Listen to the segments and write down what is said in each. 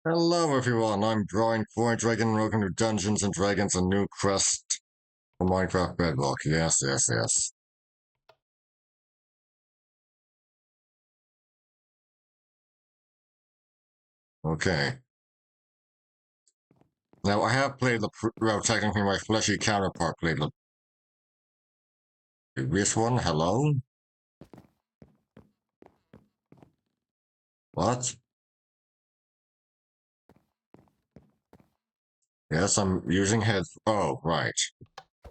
Hello everyone, I'm Drawing Point Dragon, and welcome to Dungeons and Dragons, a new quest for Minecraft Bedrock. Yes. Okay. Now I have played well, technically my fleshy counterpart played the previous one. Hello? What? Yes, I'm using oh, right.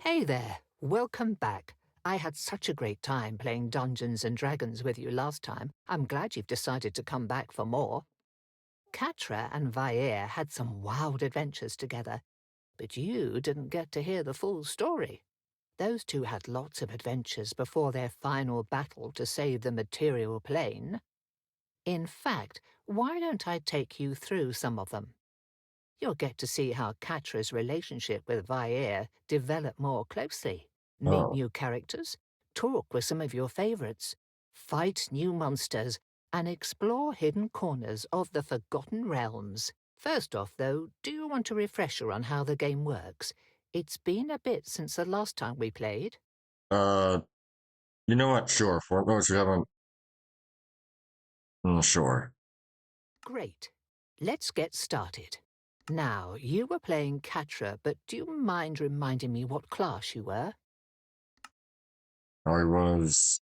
Hey there, welcome back. I had such a great time playing Dungeons and Dragons with you last time. I'm glad you've decided to come back for more. Katra and Vair had some wild adventures together, but you didn't get to hear the full story. Those two had lots of adventures before their final battle to save the material plane. In fact, why don't I take you through some of them? You'll get to see how Katra's relationship with Vair developed more closely, meet Oh. new characters, talk with some of your favorites, fight new monsters, and explore hidden corners of the Forgotten Realms. First off, though, do you want a refresher on how the game works? It's been a bit since the last time we played. Uh, you know what? Sure. For those who haven't... sure. Great. Let's get started. Now, you were playing Katra, but do you mind reminding me what class you were? I was...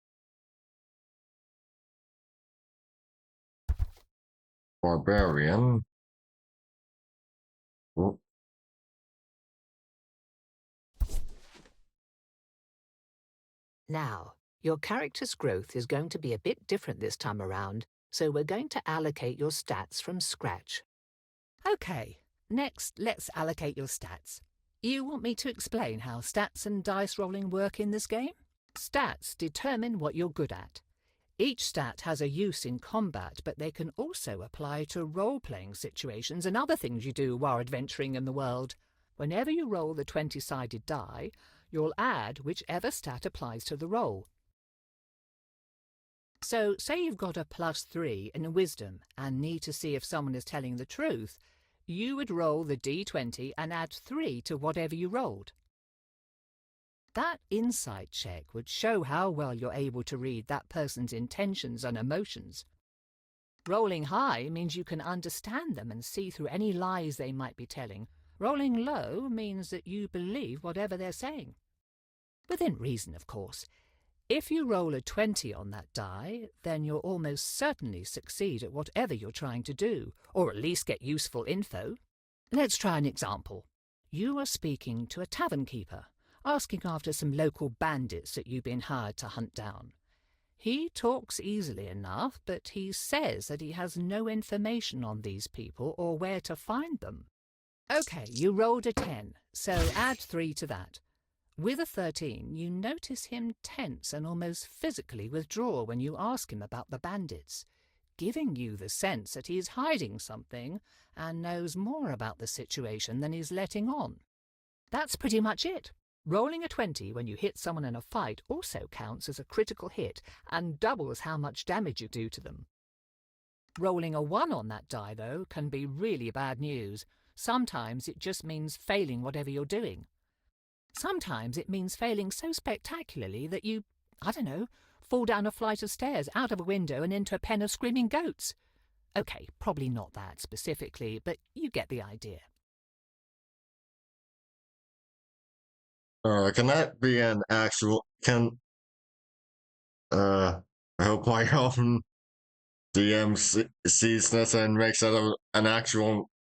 Barbarian. Oh, Now, your character's growth is going to be a bit different this time around, so we're going to allocate your stats from scratch. Okay, next let's allocate your stats. You want me to explain how stats and dice rolling work in this game? Stats determine what you're good at. Each stat has a use in combat, but they can also apply to role-playing situations and other things you do while adventuring in the world. Whenever you roll the 20-sided die, you'll add whichever stat applies to the roll. So, say you've got a +3 in wisdom and need to see if someone is telling the truth, you would roll the d20 and add 3 to whatever you rolled. That insight check would show how well you're able to read that person's intentions and emotions. Rolling high means you can understand them and see through any lies they might be telling. Rolling low means that you believe whatever they're saying. Within reason, of course. If you roll a 20 on that die, then you'll almost certainly succeed at whatever you're trying to do, or at least get useful info. Let's try an example. You are speaking to a tavern keeper, asking after some local bandits that you've been hired to hunt down. He talks easily enough, but he says that he has no information on these people or where to find them. Okay, you rolled a 10, so add 3 to that. With a 13, you notice him tense and almost physically withdraw when you ask him about the bandits, giving you the sense that he is hiding something and knows more about the situation than he's letting on. That's pretty much it. Rolling a 20 when you hit someone in a fight also counts as a critical hit and doubles how much damage you do to them. Rolling a 1 on that die, though, can be really bad news. Sometimes it just means failing whatever you're doing. Sometimes it means failing so spectacularly that you, fall down a flight of stairs, out of a window and into a pen of screaming goats. Okay, probably not that specifically, but you get the idea. can that be an actual... I hope my own DM sees this and makes that an actual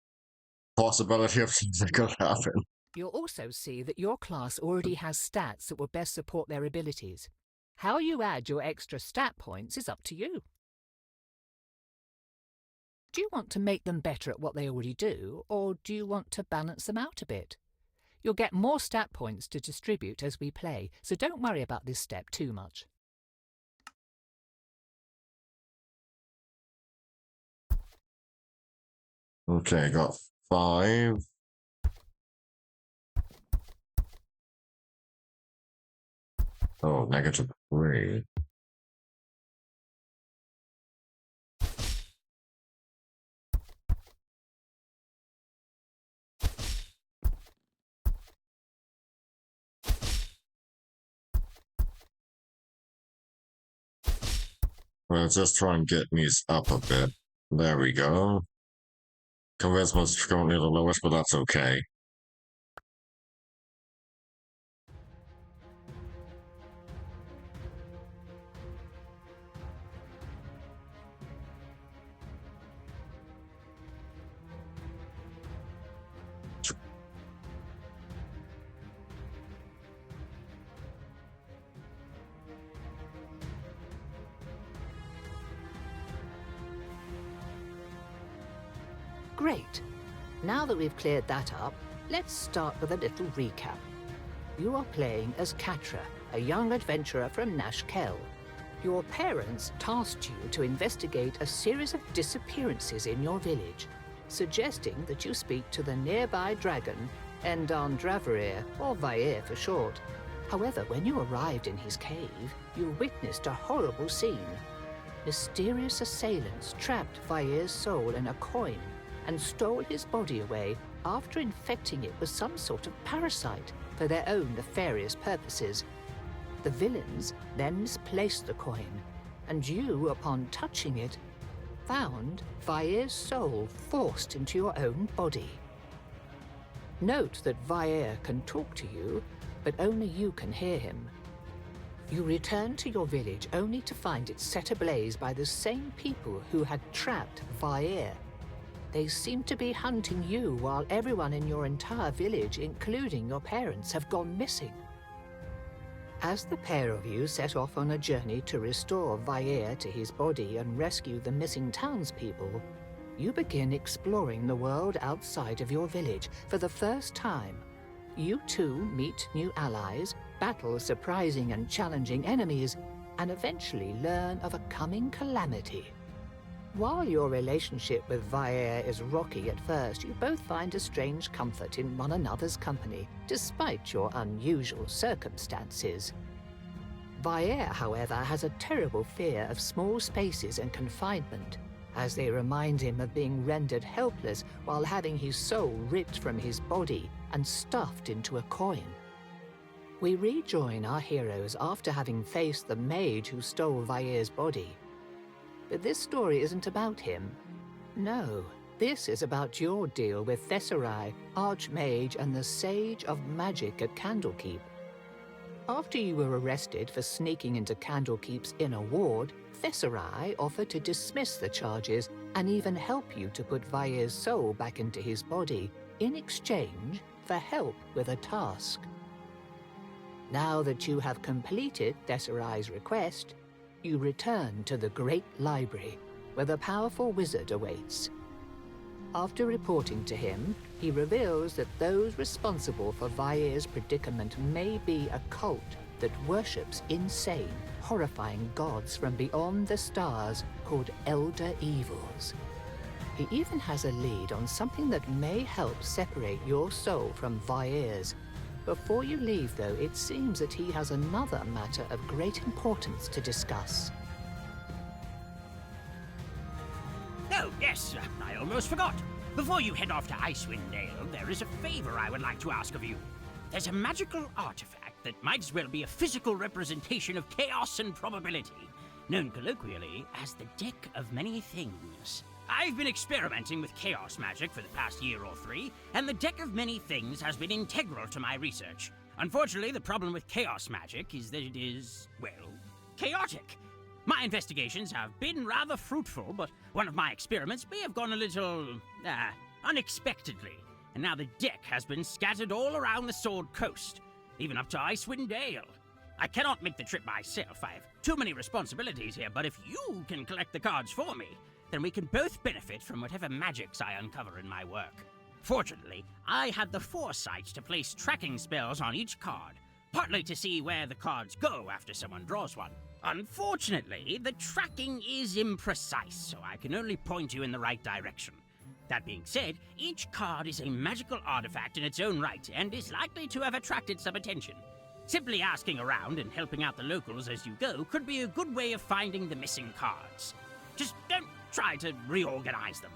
possibility of something that could happen. You'll also see that your class already has stats that will best support their abilities. How you add your extra stat points is up to you. Do you want to make them better at what they already do, or do you want to balance them out a bit? You'll get more stat points to distribute as we play, so don't worry about this step too much. Okay, got 5. Oh, -3. Well, just try and get me up a bit. There we go. Charisma's currently the lowest, but that's okay. Great. Now that we've cleared that up, let's start with a little recap. You are playing as Katra, a young adventurer from Nash Kell. Your parents tasked you to investigate a series of disappearances in your village, suggesting that you speak to the nearby dragon, Endandravarir, or Vair for short. However, when you arrived in his cave, you witnessed a horrible scene. Mysterious assailants trapped Vair's soul in a coin and stole his body away after infecting it with some sort of parasite for their own nefarious purposes. The villains then misplaced the coin, and you, upon touching it, found Vair's soul forced into your own body. Note that Vair can talk to you, but only you can hear him. You return to your village only to find it set ablaze by the same people who had trapped Vair. They seem to be hunting you while everyone in your entire village, including your parents, have gone missing. As the pair of you set off on a journey to restore Vair to his body and rescue the missing townspeople, you begin exploring the world outside of your village for the first time. You too meet new allies, battle surprising and challenging enemies, and eventually learn of a coming calamity. While your relationship with Vair is rocky at first, you both find a strange comfort in one another's company, despite your unusual circumstances. Vair, however, has a terrible fear of small spaces and confinement, as they remind him of being rendered helpless while having his soul ripped from his body and stuffed into a coin. We rejoin our heroes after having faced the mage who stole Vair's body. But this story isn't about him. No, this is about your deal with Thesserai, Archmage and the Sage of Magic at Candlekeep. After you were arrested for sneaking into Candlekeep's inner ward, Thesserai offered to dismiss the charges and even help you to put Vair's soul back into his body, in exchange for help with a task. Now that you have completed Thesserai's request, you return to the Great Library, where the powerful wizard awaits. After reporting to him, he reveals that those responsible for Vair's predicament may be a cult that worships insane, horrifying gods from beyond the stars called Elder Evils. He even has a lead on something that may help separate your soul from Vair's. Before you leave, though, it seems that he has another matter of great importance to discuss. Oh, yes, I almost forgot. Before you head off to Icewind Dale, there is a favor I would like to ask of you. There's a magical artifact that might as well be a physical representation of chaos and probability, known colloquially as the Deck of Many Things. I've been experimenting with chaos magic for the past year or three, and the Deck of Many Things has been integral to my research. Unfortunately, the problem with chaos magic is that it is, well, chaotic. My investigations have been rather fruitful, but one of my experiments may have gone a little, unexpectedly, and now the deck has been scattered all around the Sword Coast, even up to Icewind Dale. I cannot make the trip myself, I have too many responsibilities here, but if you can collect the cards for me, then we can both benefit from whatever magics I uncover in my work. Fortunately, I had the foresight to place tracking spells on each card, partly to see where the cards go after someone draws one. Unfortunately, the tracking is imprecise, so I can only point you in the right direction. That being said, each card is a magical artifact in its own right and is likely to have attracted some attention. Simply asking around and helping out the locals as you go could be a good way of finding the missing cards. Just don't try to reorganize them.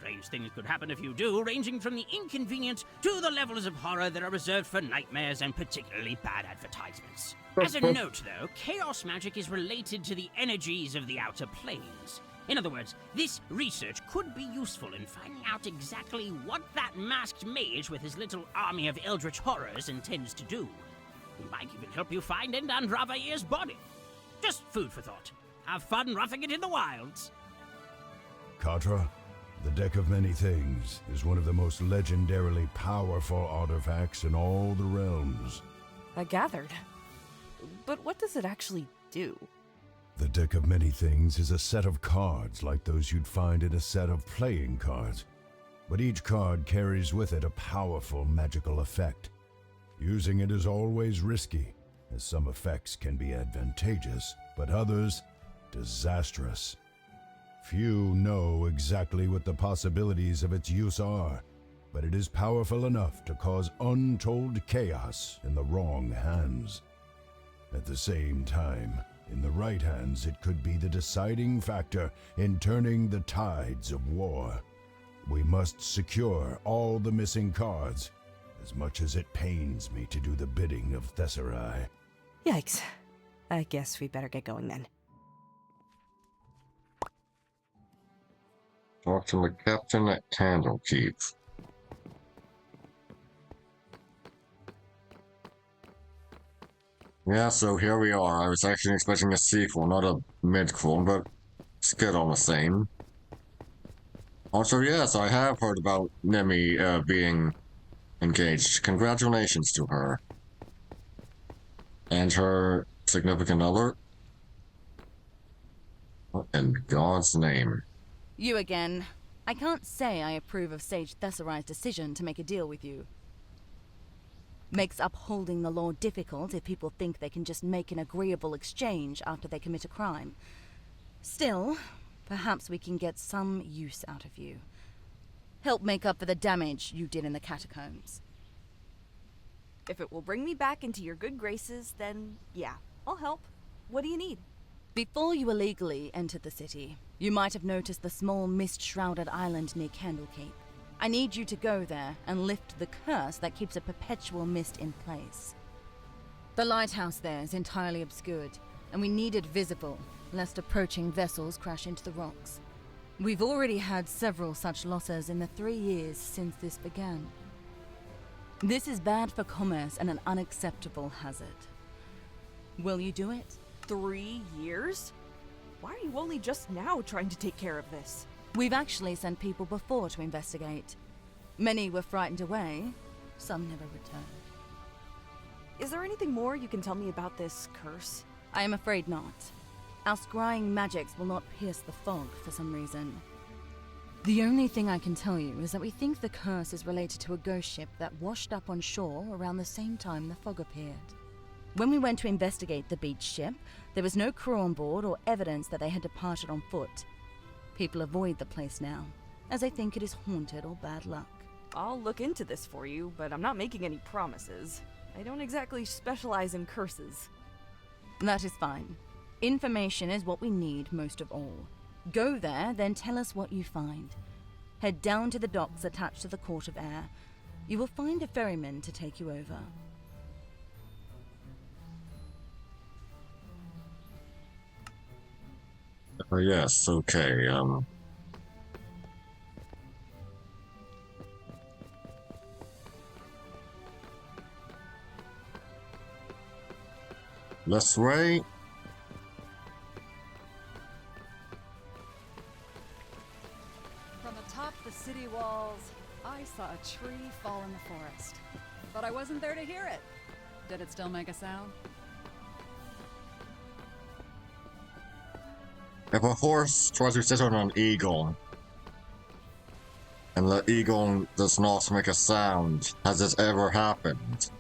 Strange things could happen if you do, ranging from the inconvenient to the levels of horror that are reserved for nightmares and particularly bad advertisements. As a note, though, chaos magic is related to the energies of the outer planes. In other words, this research could be useful in finding out exactly what that masked mage with his little army of eldritch horrors intends to do. It might even help you find Endan Ravair's body. Just food for thought. Have fun roughing it in the wilds. Katra, the Deck of Many Things is one of the most legendarily powerful artifacts in all the realms. I gathered. But what does it actually do? The Deck of Many Things is a set of cards like those you'd find in a set of playing cards. But each card carries with it a powerful magical effect. Using it is always risky, as some effects can be advantageous, but others disastrous. Few know exactly what the possibilities of its use are, but it is powerful enough to cause untold chaos in the wrong hands. At the same time, in the right hands, it could be the deciding factor in turning the tides of war. We must secure all the missing cards, as much as it pains me to do the bidding of Thessarai. Yikes. I guess we better get going then. Talk to the captain at Candlekeep. Yeah, so here we are. I was actually expecting a sequel, not a mid-clone, but it's good all the same. Also, yes, I have heard about Nemi being engaged. Congratulations to her. And her significant other? What in God's name? You again. I can't say I approve of Sage Thessarai's decision to make a deal with you. Makes upholding the law difficult if people think they can just make an agreeable exchange after they commit a crime. Still, perhaps we can get some use out of you. Help make up for the damage you did in the catacombs. If it will bring me back into your good graces, then yeah, I'll help. What do you need? Before you illegally entered the city, you might have noticed the small mist-shrouded island near Candlekeep. I need you to go there and lift the curse that keeps a perpetual mist in place. The lighthouse there is entirely obscured, and we need it visible, lest approaching vessels crash into the rocks. We've already had several such losses in the 3 years since this began. This is bad for commerce and an unacceptable hazard. Will you do it? 3 years? Why are you only just now trying to take care of this? We've actually sent people before to investigate. Many were frightened away, some never returned. Is there anything more you can tell me about this curse? I am afraid not. Our scrying magics will not pierce the fog for some reason. The only thing I can tell you is that we think the curse is related to a ghost ship that washed up on shore around the same time the fog appeared. When we went to investigate the beach ship, there was no crew on board or evidence that they had departed on foot. People avoid the place now, as they think it is haunted or bad luck. I'll look into this for you, but I'm not making any promises. I don't exactly specialize in curses. That is fine. Information is what we need most of all. Go there, then tell us what you find. Head down to the docks attached to the Court of Air. You will find a ferryman to take you over. Yes, okay, This way? From atop the city walls, I saw a tree fall in the forest. But I wasn't there to hear it. Did it still make a sound? If a horse tries to sit on an eagle, and the eagle does not make a sound, has it ever happened?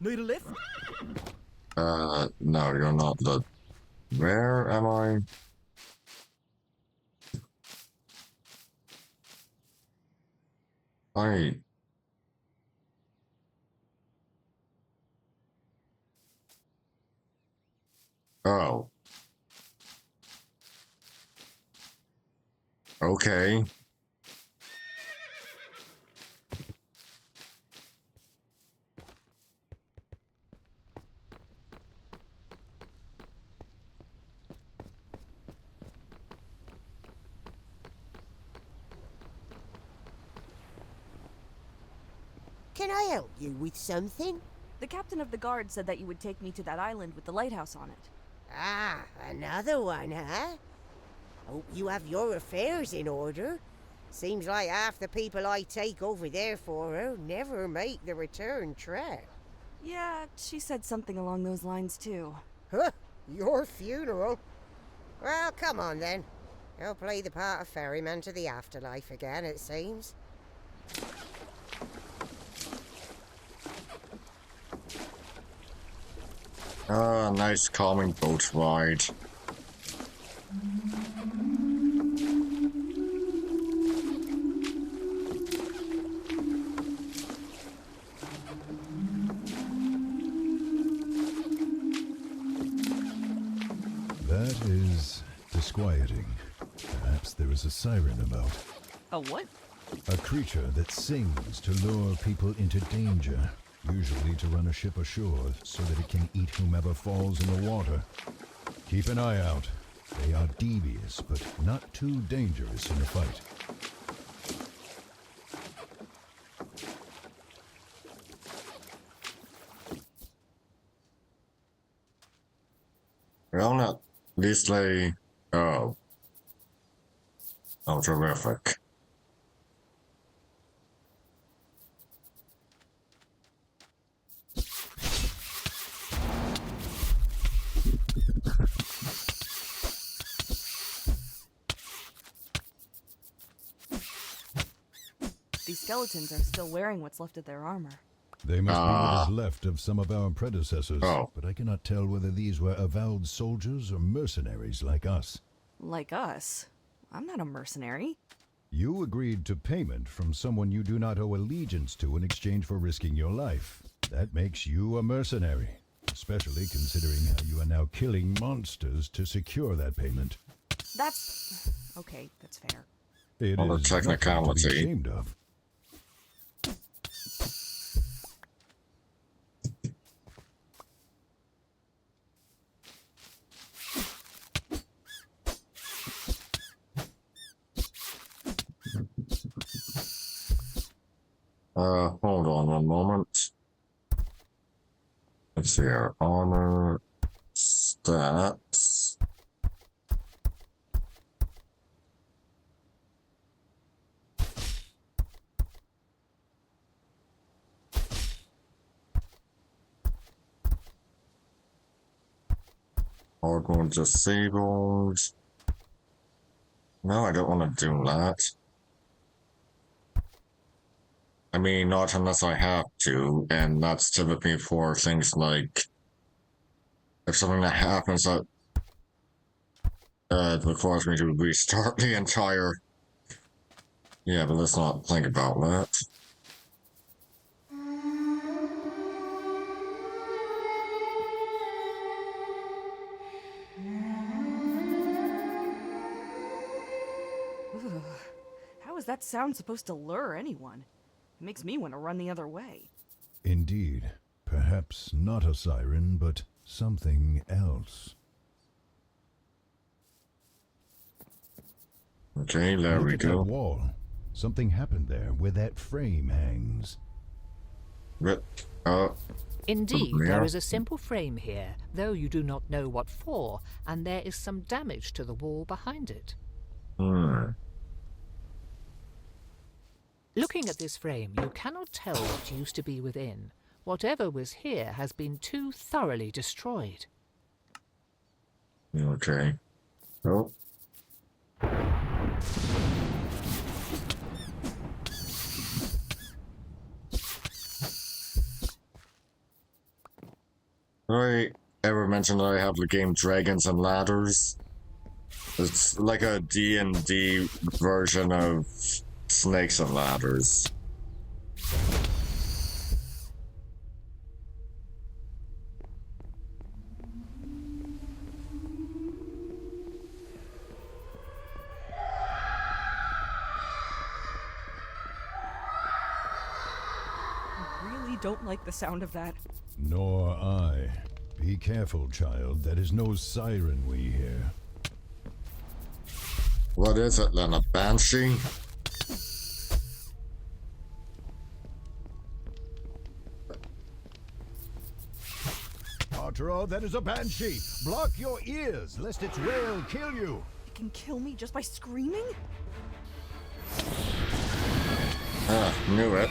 Need a lift? No, you're not the... Where am I? I. Oh. Okay. Can I help you with something? The captain of the guard said that you would take me to that island with the lighthouse on it. Ah, another one, huh? Hope you have your affairs in order. Seems like half the people I take over there for her never make the return trip. Yeah, she said something along those lines too. Huh, your funeral? Well, come on then. I'll play the part of ferryman to the afterlife again, it seems. Ah, nice calming boat ride. That is disquieting. Perhaps there is a siren about. A what? A creature that sings to lure people into danger, usually to run a ship ashore so that it can eat whomever falls in the water. Keep an eye out. They are devious, but not too dangerous in a fight. Well, not least they. Oh. Oh, terrific. These skeletons are still wearing what's left of their armor. They must be what is left of some of our predecessors, Oh. but I cannot tell whether these were avowed soldiers or mercenaries like us. Like us. I'm not a mercenary. You agreed to payment from someone you do not owe allegiance to in exchange for risking your life. That makes you a mercenary, especially considering how you are now killing monsters to secure that payment. That's... okay, that's fair. It Well, the is nothing to be technicality. ashamed of. Hold on one moment. Let's see our armor stats. Armor disabled. No, I don't want to do that. I mean, not unless I have to, and that's typically for things like if something that happens that requires me to restart the entire. Yeah, but let's not think about that. Ugh. How is that sound supposed to lure anyone? It makes me want to run the other way. Indeed. Perhaps not a siren, but something else. Okay, there Look we at go. that wall. Something happened there where that frame hangs. But, Indeed, Yeah. there is a simple frame here, though you do not know what for, and there is some damage to the wall behind it. Looking at this frame, you cannot tell what used to be within. Whatever was here has been too thoroughly destroyed. Okay. Oh. Did I ever mention that I have the game Dragons and Ladders? It's like a D&D version of Snakes and Ladders. don't like the sound of that. Nor I. Be careful, child. That is no siren we hear. What is it then, a banshee? Arturo, that is a banshee! Block your ears, lest its wail kill you! It can kill me just by screaming? Ah, knew it.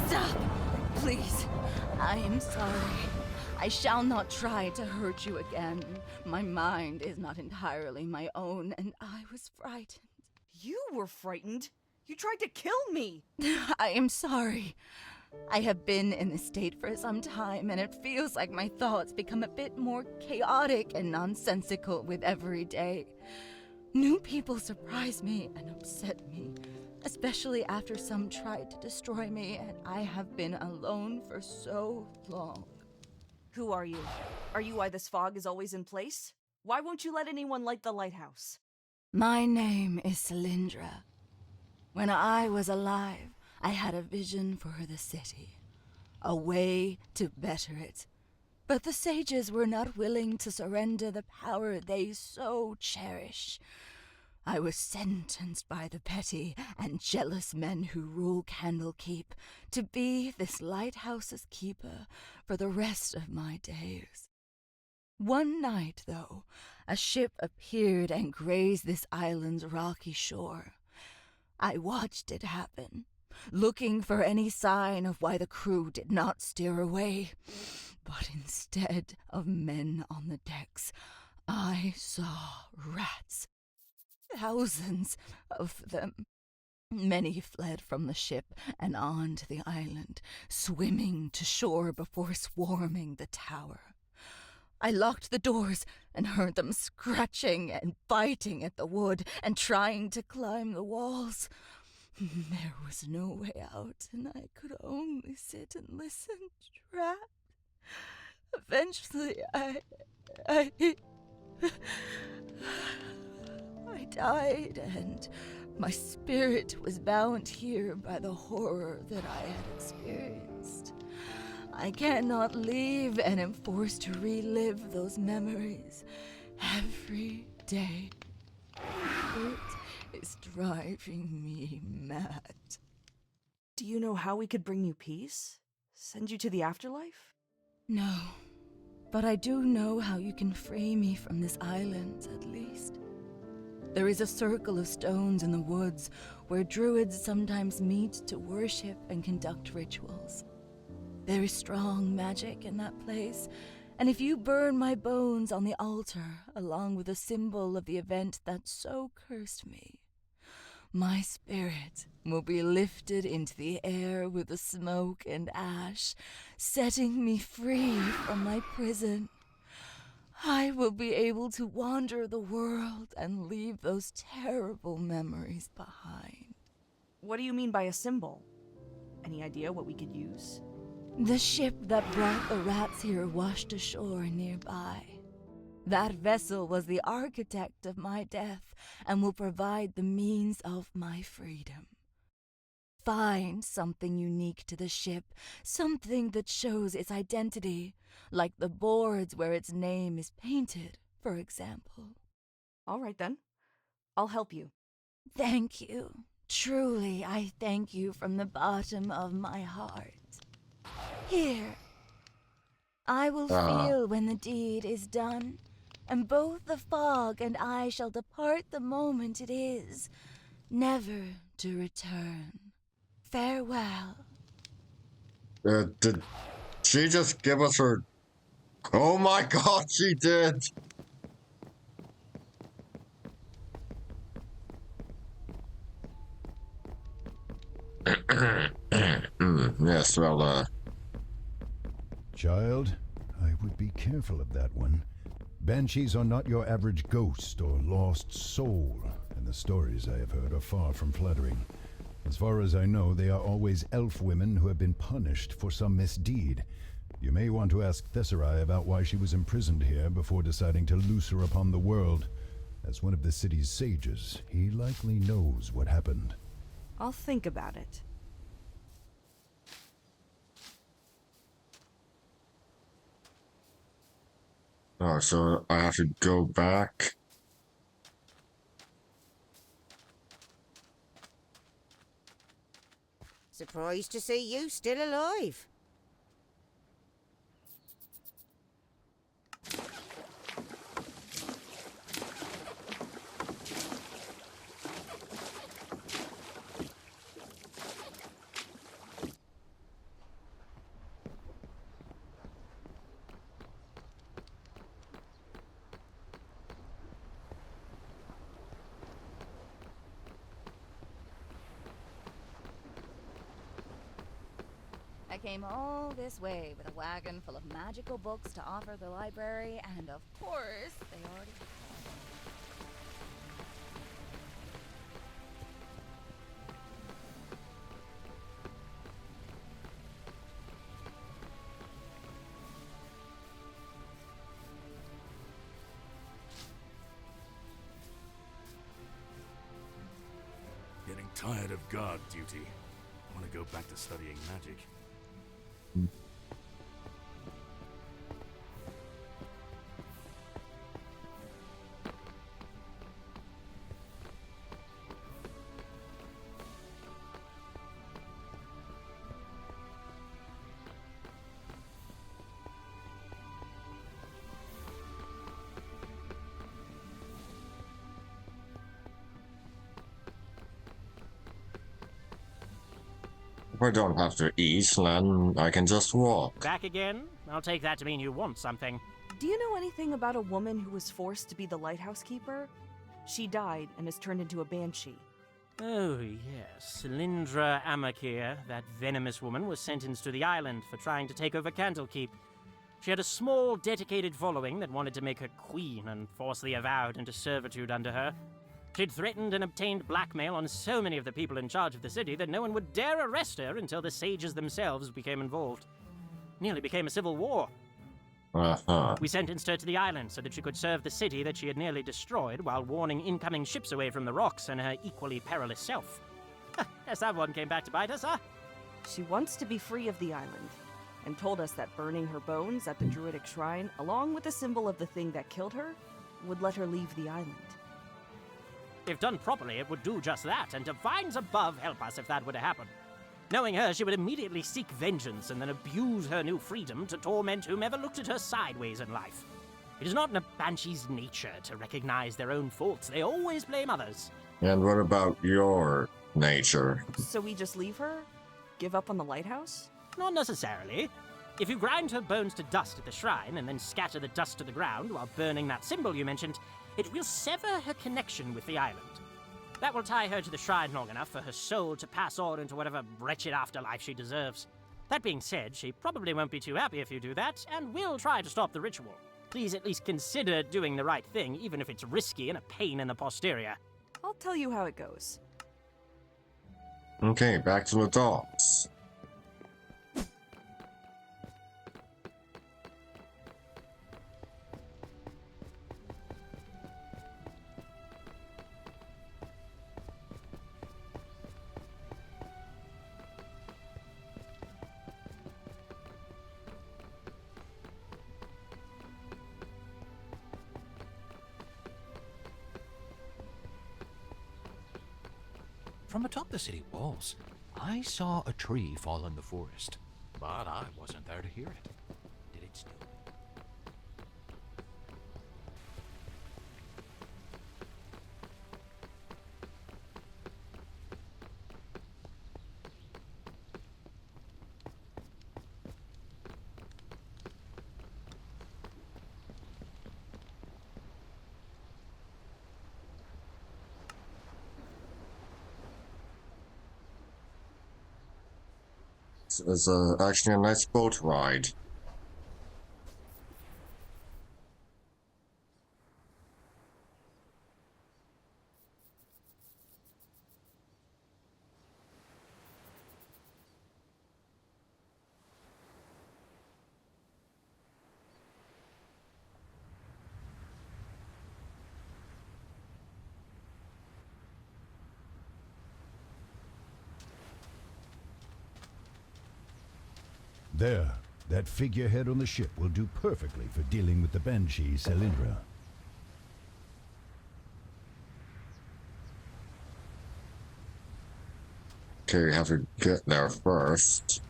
Stop! Please. I am sorry. I shall not try to hurt you again. My mind is not entirely my own, and I was frightened. You were frightened? You tried to kill me! I am sorry. I have been in this state for some time, and it feels like my thoughts become a bit more chaotic and nonsensical with every day. New people surprise me and upset me, especially after some tried to destroy me, and I have been alone for so long. Who are you? Are you why this fog is always in place? Why won't you let anyone light the lighthouse? My name is Cylindra. When I was alive, I had a vision for the city, a way to better it. But the sages were not willing to surrender the power they so cherish. I was sentenced by the petty and jealous men who rule Candlekeep to be this lighthouse's keeper for the rest of my days. One night, though, a ship appeared and grazed this island's rocky shore. I watched it happen, looking for any sign of why the crew did not steer away. But instead of men on the decks, I saw rats. Thousands of them. Many fled from the ship and onto the island, swimming to shore before swarming the tower. I locked the doors and heard them scratching and biting at the wood and trying to climb the walls. There was no way out, and I could only sit and listen, trapped. Eventually, I died, and my spirit was bound here by the horror that I had experienced. I cannot leave and am forced to relive those memories every day. It is driving me mad. Do you know how we could bring you peace? Send you to the afterlife? No, but I do know how you can free me from this island, at least. There is a circle of stones in the woods where druids sometimes meet to worship and conduct rituals. There is strong magic in that place, and if you burn my bones on the altar, along with a symbol of the event that so cursed me, my spirit will be lifted into the air with the smoke and ash, setting me free from my prison. I will be able to wander the world and leave those terrible memories behind. What do you mean by a symbol? Any idea what we could use? The ship that brought the rats here washed ashore nearby. That vessel was the architect of my death and will provide the means of my freedom. Find something unique to the ship, something that shows its identity, like the boards where its name is painted, for example. All right then. I'll help you. Thank you. Truly, I thank you from the bottom of my heart. Here. I will feel when the deed is done, and both the fog and I shall depart the moment it is, never to return. Farewell. Did she just give us her... Oh my god, she did! Yes, well, Child, I would be careful of that one. Banshees are not your average ghost or lost soul, and the stories I have heard are far from flattering. As far as I know, they are always elf women who have been punished for some misdeed. You may want to ask Thesserai about why she was imprisoned here before deciding to loose her upon the world. As one of the city's sages, he likely knows what happened. I'll think about it. Oh, so I have to go back. Surprised to see you still alive. I came all this way with a wagon full of magical books to offer the library, and of course, they already... Getting tired of guard duty. I want to go back to studying magic. If I don't have to eat, then I can just walk. Back again? I'll take that to mean you want something. Do you know anything about a woman who was forced to be the lighthouse keeper? She died and is turned into a banshee. Oh, yes. Lindra Amakir, that venomous woman, was sentenced to the island for trying to take over Candlekeep. She had a small, dedicated following that wanted to make her queen and force the Avowed into servitude under her. She'd threatened and obtained blackmail on so many of the people in charge of the city that no one would dare arrest her until the sages themselves became involved. Nearly became a civil war. We sentenced her to the island so that she could serve the city that she had nearly destroyed while warning incoming ships away from the rocks and her equally perilous self. Guess that one came back to bite us, huh? She wants to be free of the island, and told us that burning her bones at the druidic shrine, along with the symbol of the thing that killed her, would let her leave the island. If done properly, it would do just that, and divines above help us if that were to happen. Knowing her, she would immediately seek vengeance and then abuse her new freedom to torment whomever looked at her sideways in life. It is not in a banshee's nature to recognize their own faults. They always blame others. And what about your nature? So we just leave her? Give up on the lighthouse? Not necessarily. If you grind her bones to dust at the shrine and then scatter the dust to the ground while burning that symbol you mentioned, it will sever her connection with the island. That will tie her to the shrine long enough for her soul to pass on into whatever wretched afterlife she deserves. That being said, she probably won't be too happy if you do that, and will try to stop the ritual. Please at least consider doing the right thing, even if it's risky and a pain in the posterior. I'll tell you how it goes. Okay, back to the docks. From atop the city walls, I saw a tree fall in the forest, but I wasn't there to hear it. Did it still? It's actually a nice boat ride. There, that figurehead on the ship will do perfectly for dealing with the Banshee Cylindra. Okay, we have to get there first.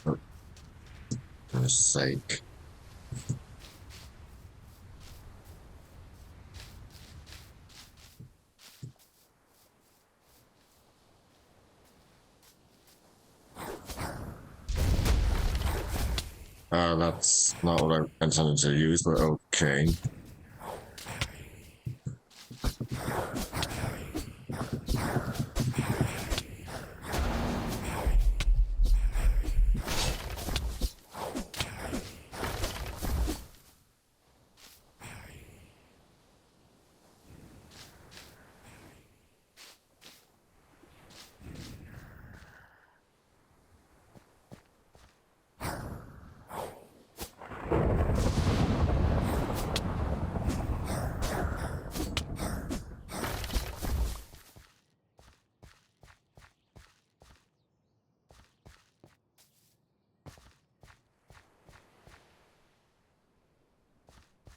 For goodness sake. That's not what I intended to use, but okay.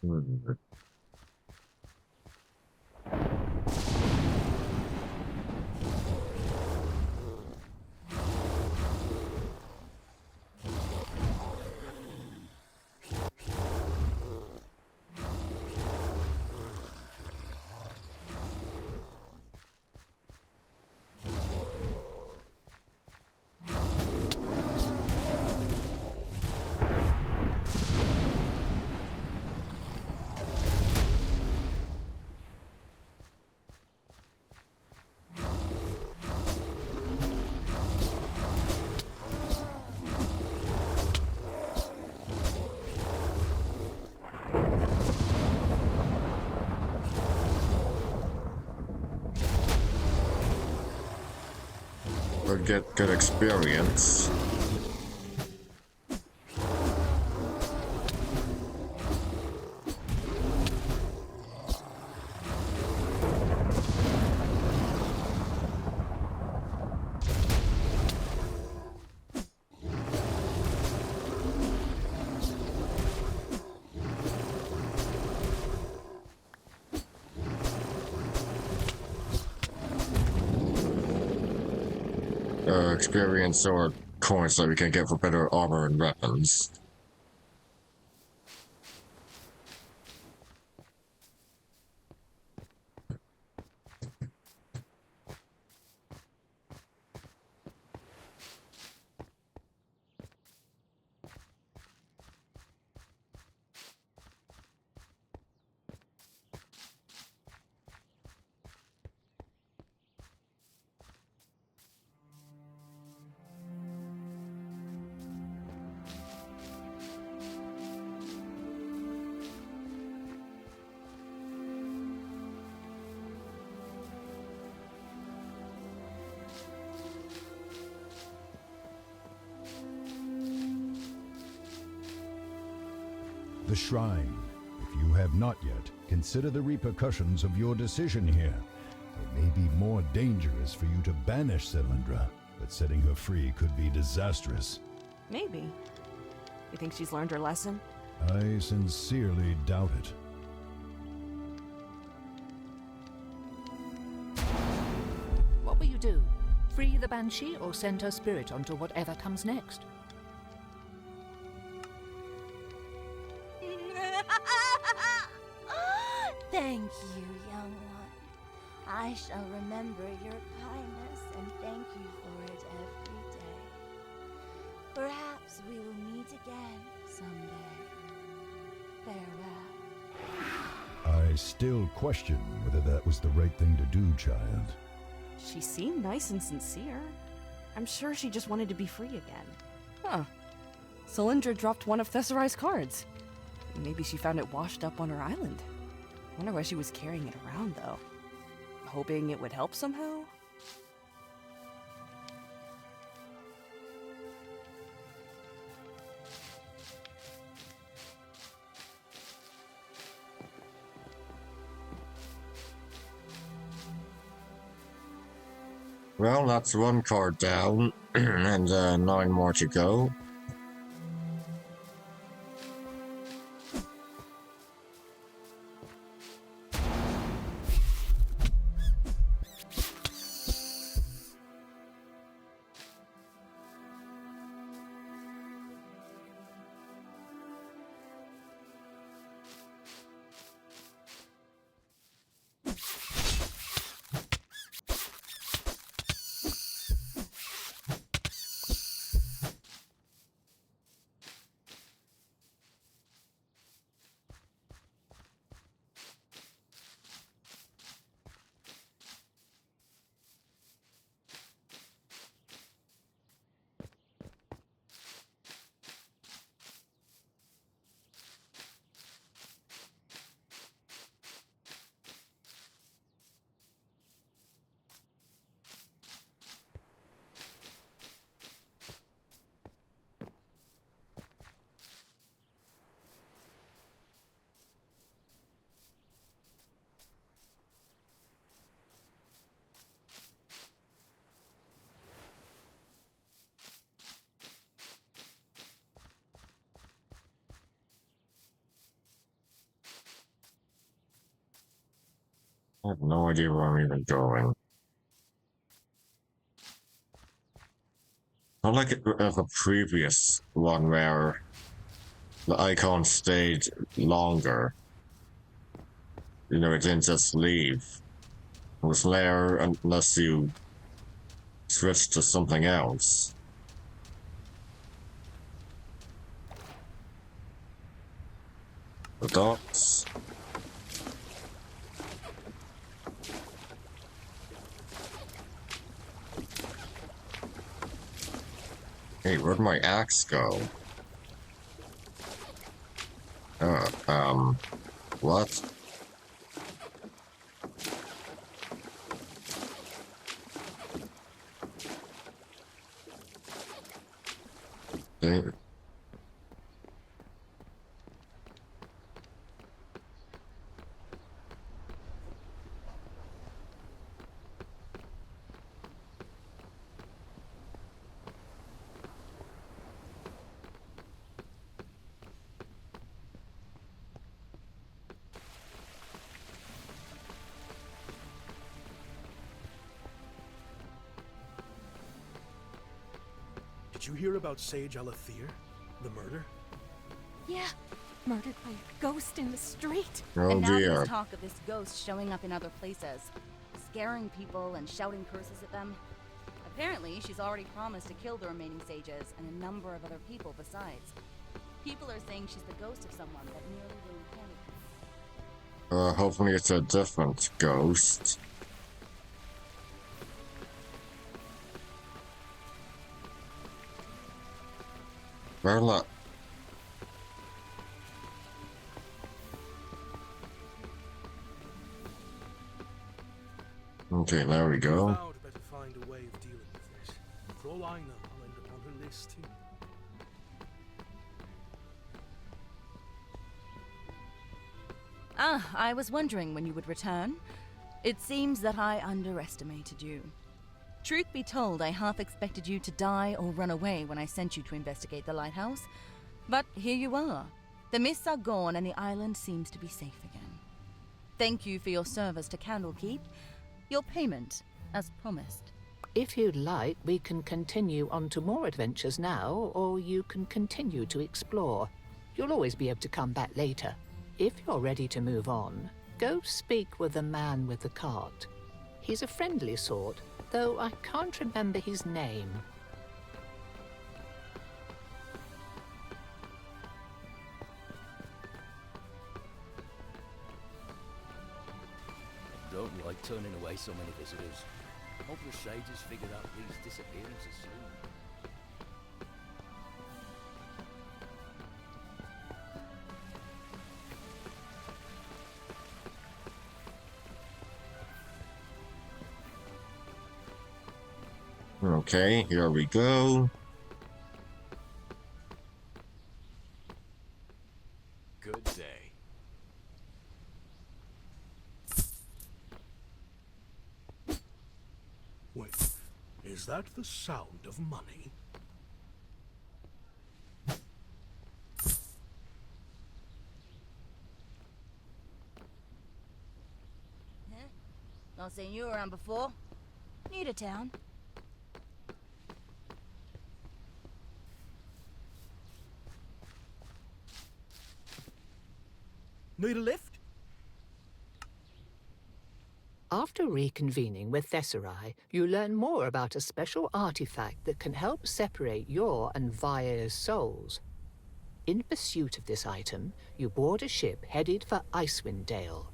Hmm. Or get good experience. Experience or coins that we can get for better armor and weapons. The shrine. If you have not yet, consider the repercussions of your decision here. It may be more dangerous for you to banish Cylindra, but setting her free could be disastrous. Maybe. You think she's learned her lesson? I sincerely doubt it. What will you do? Free the Banshee or send her spirit onto whatever comes next? Thank you, young one. I shall remember your kindness and thank you for it every day. Perhaps we will meet again someday. Farewell. I still question whether that was the right thing to do, child. She seemed nice and sincere. I'm sure she just wanted to be free again. Huh. Cylindra dropped one of Thesserai's cards. Maybe she found it washed up on her island. Wonder why she was carrying it around, though. Hoping it would help somehow? Well, that's one card down, and 9 more to go. I have no idea where I'm even going. Not like the previous one where the icon stayed longer. You know, it didn't just leave. It was there unless you switched to something else. The dots. Hey, where'd my axe go? What? Dang. Did you hear about Sage Alathir? The murder? Yeah, murdered by a ghost in the street. Oh And now dear. there's talk of this ghost showing up in other places, scaring people and shouting curses at them. Apparently, she's already promised to kill the remaining sages and a number of other people besides. People are saying she's the ghost of someone that nearly ruined Candlekeep. Hopefully it's a different ghost. Verla. Okay, there we go. Vowed better find a way of dealing with this. For all I know, I'll end up on her list too. Ah, I was wondering when you would return. It seems that I underestimated you. Truth be told, I half expected you to die or run away when I sent you to investigate the lighthouse. But here you are. The mists are gone and the island seems to be safe again. Thank you for your service to Candlekeep. Your payment, as promised. If you'd like, we can continue on to more adventures now, or you can continue to explore. You'll always be able to come back later. If you're ready to move on, go speak with the man with the cart. He's a friendly sort, though I can't remember his name. Don't like turning away so many visitors. Hope the sages figured out these disappearances soon. Okay, here we go. Good day. Wait, Is that the sound of money? Huh? Not seen you around before. New to town. Need a lift? After reconvening with Thesserai, you learn more about a special artifact that can help separate your and Vae's souls. In pursuit of this item, you board a ship headed for Icewind Dale.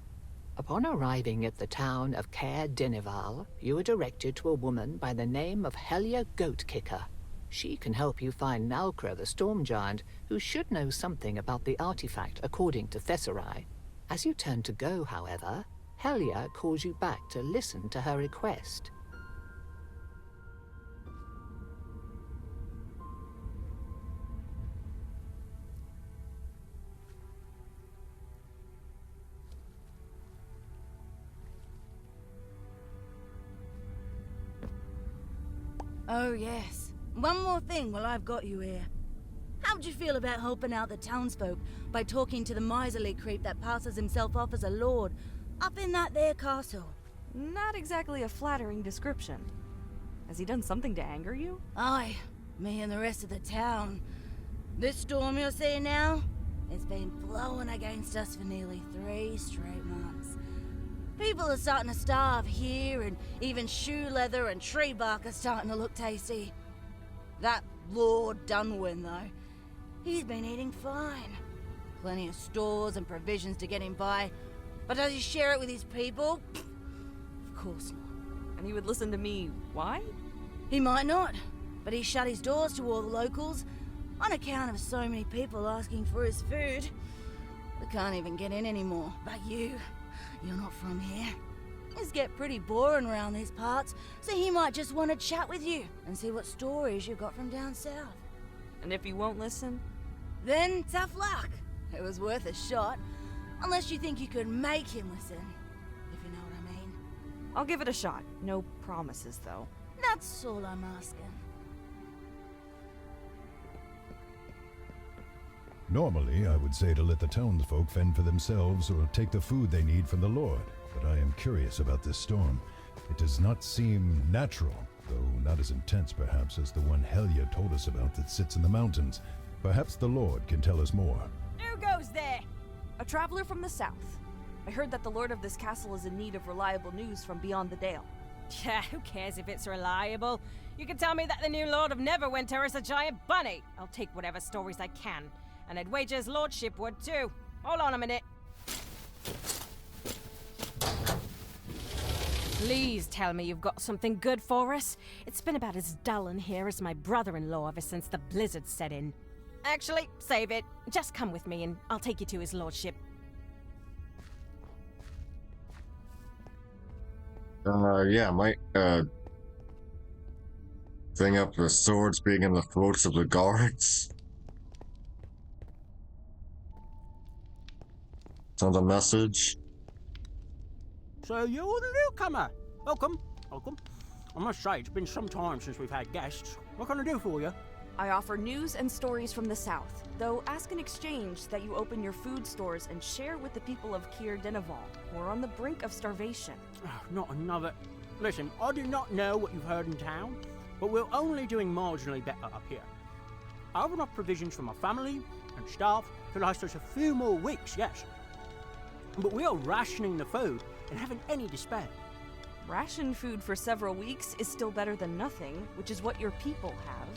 Upon arriving at the town of Caer Dineval, you are directed to a woman by the name of Helia Goatkicker. She can help you find Nalcra the Storm Giant, who should know something about the artifact according to Thesserai. As you turn to go, however, Helia calls you back to listen to her request. Oh, yes. One more thing while I've got you here. How'd you feel about helping out the townsfolk by talking to the miserly creep that passes himself off as a lord up in that there castle? Not exactly a flattering description. Has he done something to anger you? Aye, me and the rest of the town. This storm you're seeing now, it's been blowing against us for nearly 3 straight months. People are starting to starve here, and even shoe leather and tree bark are starting to look tasty. That Lord Dunwyn, though, he's been eating fine. Plenty of stores and provisions to get him by, but does he share it with his people? Of course not. And he would listen to me, why? He might not, but he shut his doors to all the locals on account of so many people asking for his food. We can't even get in anymore. But you're not from here. It's get pretty boring around these parts, so he might just want to chat with you and see what stories you got from down south. And if he won't listen? Then tough luck. It was worth a shot, unless you think you could make him listen, if you know what I mean. I'll give it a shot. No promises, though. That's all I'm asking. Normally, I would say to let the townsfolk fend for themselves or take the food they need from the Lord, but I am curious about this storm. It does not seem natural, though not as intense perhaps as the one Helia told us about that sits in the mountains. Perhaps the Lord can tell us more. Who goes there? A traveler from the south. I heard that the lord of this castle is in need of reliable news from beyond the dale. Yeah, who cares if it's reliable? You can tell me that the new Lord of Neverwinter is a giant bunny. I'll take whatever stories I can. And I'd wager his lordship would too. Hold on a minute. Please tell me you've got something good for us. It's been about as dull in here as my brother-in-law ever since the blizzard set in. Actually, save it. Just come with me and I'll take you to his lordship. Yeah, might, thing up the swords being in the throats of the guards. Send a message. So you're the newcomer. Welcome, welcome. I must say, it's been some time since we've had guests. What can I do for you? I offer news and stories from the south, though ask in exchange that you open your food stores and share with the people of Caer Dineval, who are on the brink of starvation. Oh, not another... Listen, I do not know what you've heard in town, but we're only doing marginally better up here. I have enough provisions for my family and staff to last us a few more weeks, yes. But we are rationing the food and haven't any to spare. Ration food for several weeks is still better than nothing, which is what your people have.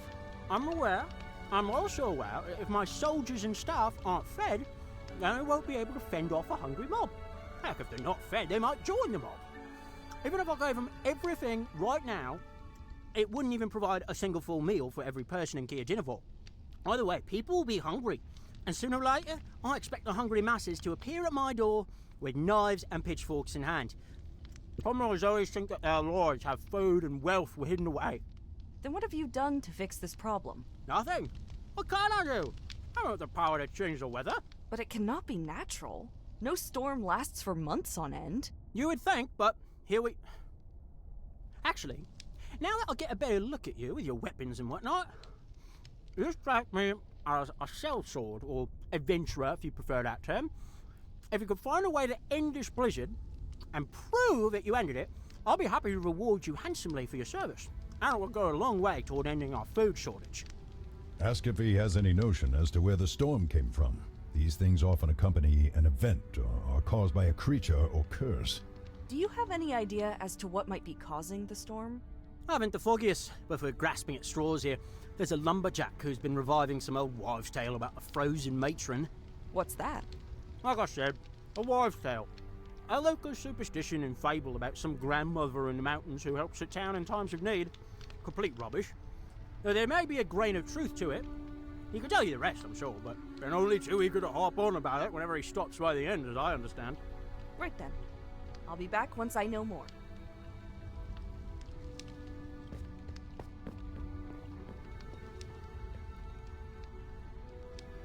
I'm aware. I'm also aware that if my soldiers and staff aren't fed, then they won't be able to fend off a hungry mob. Heck, if they're not fed, they might join the mob. Even if I gave them everything right now, it wouldn't even provide a single full meal for every person in Caer Dineval. Either way, people will be hungry. And sooner or later, I expect the hungry masses to appear at my door with knives and pitchforks in hand. Commoners always think that their lords have food and wealth hidden away. Then what have you done to fix this problem? Nothing. What can I do? I don't have the power to change the weather. But it cannot be natural. No storm lasts for months on end. You would think, but here we... Actually, Now that I get a better look at you with your weapons and whatnot, you strike me as a sellsword, or adventurer if you prefer that term. If you could find a way to end this blizzard and prove that you ended it, I'll be happy to reward you handsomely for your service. And it will go a long way toward ending our food shortage. Ask if he has any notion as to where the storm came from. These things often accompany an event or are caused by a creature or curse. Do you have any idea as to what might be causing the storm? I haven't the foggiest, but if we're grasping at straws here, there's a lumberjack who's been reviving some old wives' tale about a frozen matron. What's that? Like I said, a wives' tale. A local superstition and fable about some grandmother in the mountains who helps a town in times of need. Complete rubbish. Though there may be a grain of truth to it. He could tell you the rest, I'm sure, but then only too eager to harp on about it whenever he stops by the end, as I understand. Right then. I'll be back once I know more.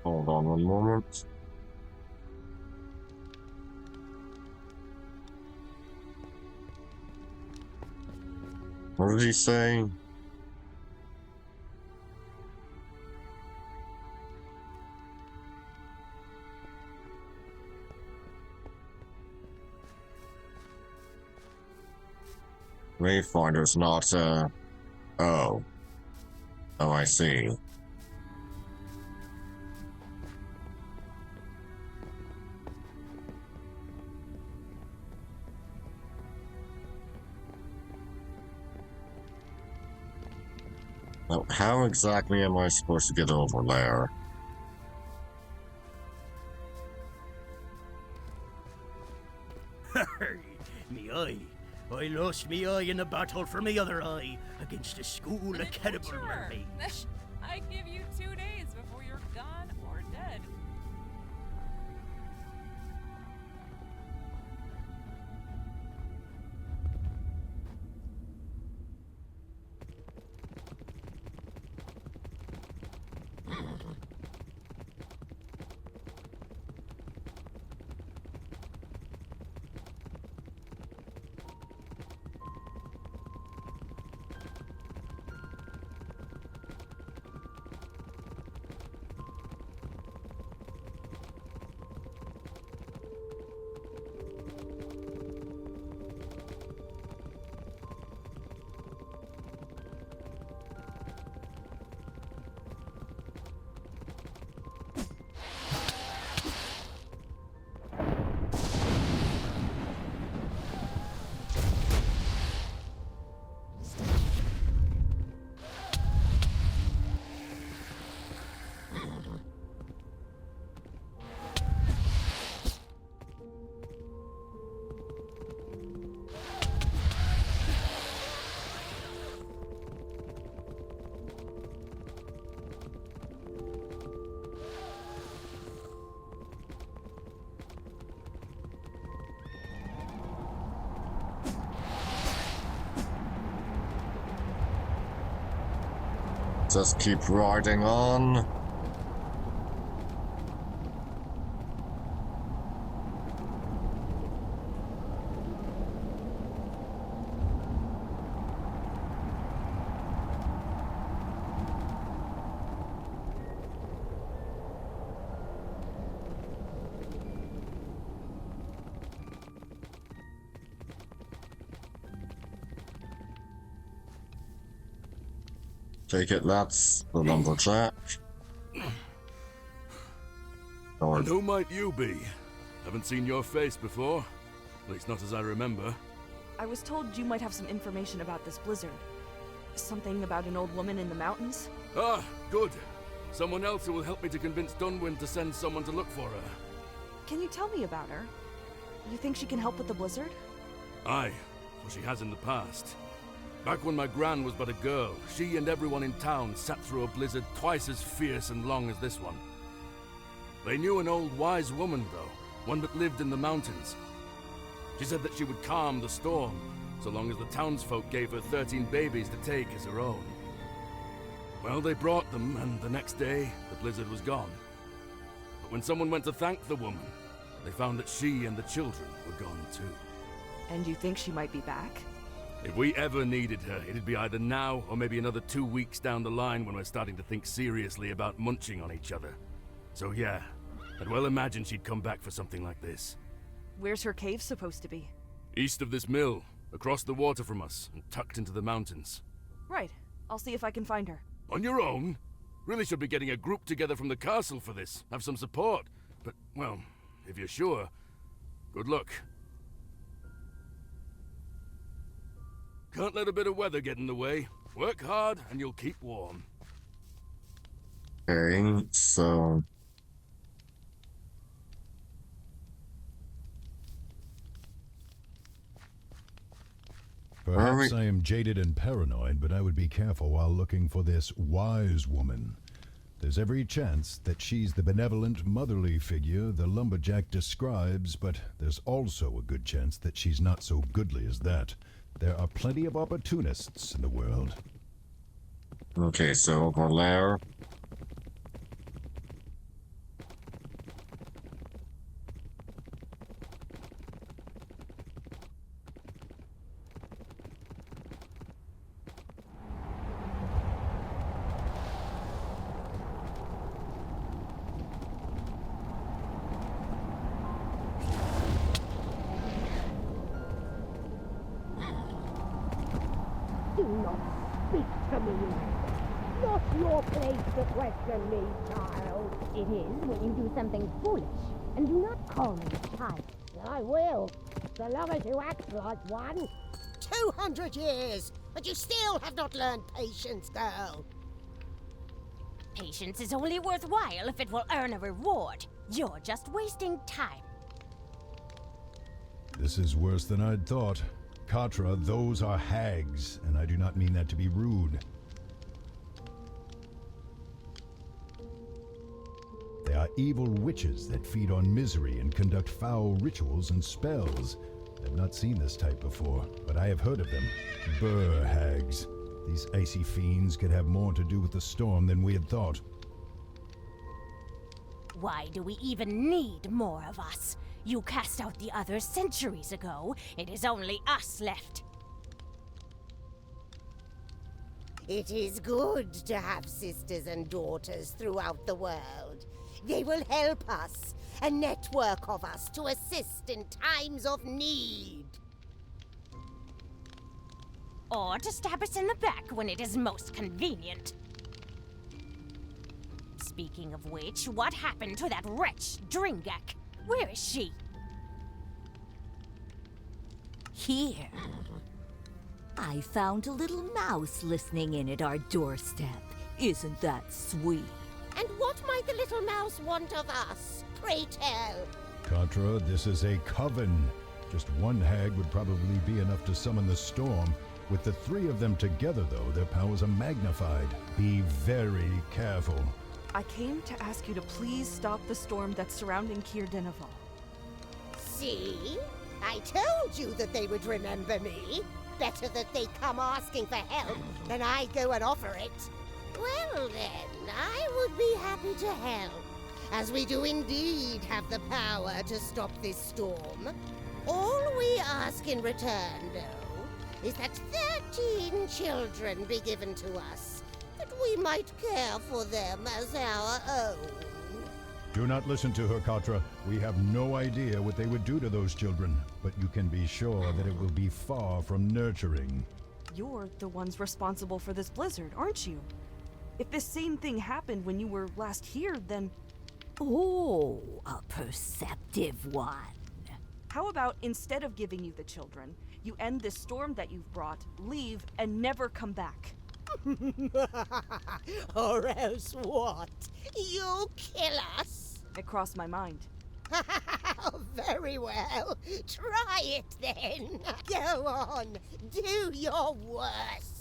Hold on one moment. What did he say? Wayfinder's not, oh. Oh, I see. Now, how exactly am I supposed to get over there? Me eye. I lost me eye in a battle for me other eye against a school of cannibal mermaids. I give you 2 days before you're gone or dead. Just keep riding on. Take it, that's the lumberjack. And who might you be? Haven't seen your face before. At least not as I remember. I was told you might have some information about this blizzard. Something about an old woman in the mountains? Ah, good. Someone else who will help me to convince Dunwyn to send someone to look for her. Can you tell me about her? You think she can help with the blizzard? Aye, for she has in the past. Back when my gran was but a girl, she and everyone in town sat through a blizzard twice as fierce and long as this one. They knew an old wise woman, though, one that lived in the mountains. She said that she would calm the storm, so long as the townsfolk gave her 13 babies to take as her own. Well, they brought them, and the next day, the blizzard was gone. But when someone went to thank the woman, they found that she and the children were gone too. And you think she might be back? If we ever needed her, it'd be either now or maybe another 2 weeks down the line when we're starting to think seriously about munching on each other. So yeah, I'd well imagine she'd come back for something like this. Where's her cave supposed to be? East of this mill, across the water from us, and tucked into the mountains. Right. I'll see if I can find her. On your own? Really should be getting a group together from the castle for this. Have some support. But, well, if you're sure, good luck. Can't let a bit of weather get in the way. Work hard and you'll keep warm. Okay, so Perhaps I am jaded and paranoid, but I would be careful while looking for this wise woman. There's every chance that she's the benevolent, motherly figure the lumberjack describes, but there's also a good chance that she's not so goodly as that. There are plenty of opportunists in the world. okay, so for Lair. Do not speak to me. Not your place to question me, child. It is when you do something foolish, and do not call me a child. I will, so long as you act like one. 200 years, and you still have not learned patience, girl. Patience is only worthwhile if it will earn a reward. You're just wasting time. This is worse than I'd thought. Katra, those are hags, and I do not mean that to be rude. They are evil witches that feed on misery and conduct foul rituals and spells. I've not seen this type before, but I have heard of them. Brr hags. These icy fiends could have more to do with the storm than we had thought. Why do we even need more of us? You cast out the others centuries ago. It is only us left. It is good to have sisters and daughters throughout the world. They will help us, a network of us to assist in times of need. Or to stab us in the back when it is most convenient. Speaking of which, what happened to that wretch, Dringak? Where is she? Here. I found a little mouse listening in at our doorstep. Isn't that sweet? And what might the little mouse want of us? Pray tell. Katra, this is a coven. Just one hag would probably be enough to summon the storm. With the three of them together, though, their powers are magnified. Be very careful. I came to ask you to please stop the storm that's surrounding Kir Denival. See? I told you that they would remember me. Better that they come asking for help than I go and offer it. Well then, I would be happy to help, as we do indeed have the power to stop this storm. All we ask in return, though, is that 13 children be given to us, that we might care for them as our own. Do not listen to her, Katra. We have no idea what they would do to those children, but you can be sure that it will be far from nurturing. You're the ones responsible for this blizzard, aren't you? If this same thing happened when you were last here, then... Oh, a perceptive one. How about instead of giving you the children, you end this storm that you've brought, leave, and never come back? Or else what? You'll kill us? It crossed my mind. Very well. Try it then. Go on. Do your worst.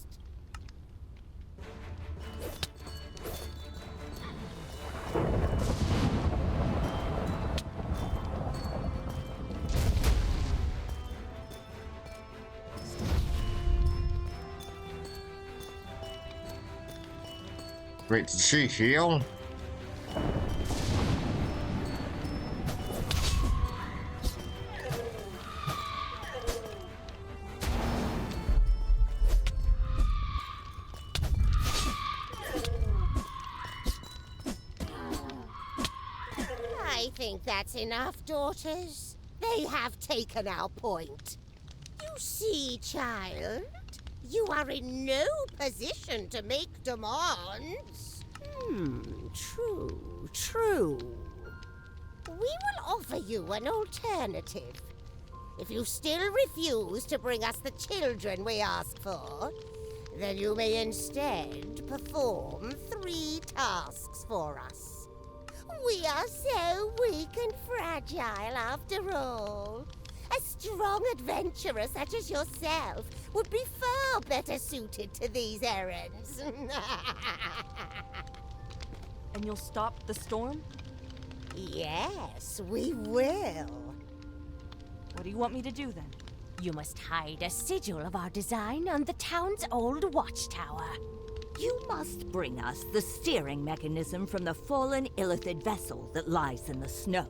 Wait, did she heal? I think that's enough, daughters. They have taken our point. You see, child, you are in no position to make demands. True. We will offer you an alternative. If you still refuse to bring us the children we ask for, then you may instead perform 3 tasks for us. We are so weak and fragile after all. A strong adventurer such as yourself would be far better suited to these errands. And you'll stop the storm? Yes, we will. What do you want me to do then? You must hide a sigil of our design on the town's old watchtower. You must bring us the steering mechanism from the fallen Illithid vessel that lies in the snow.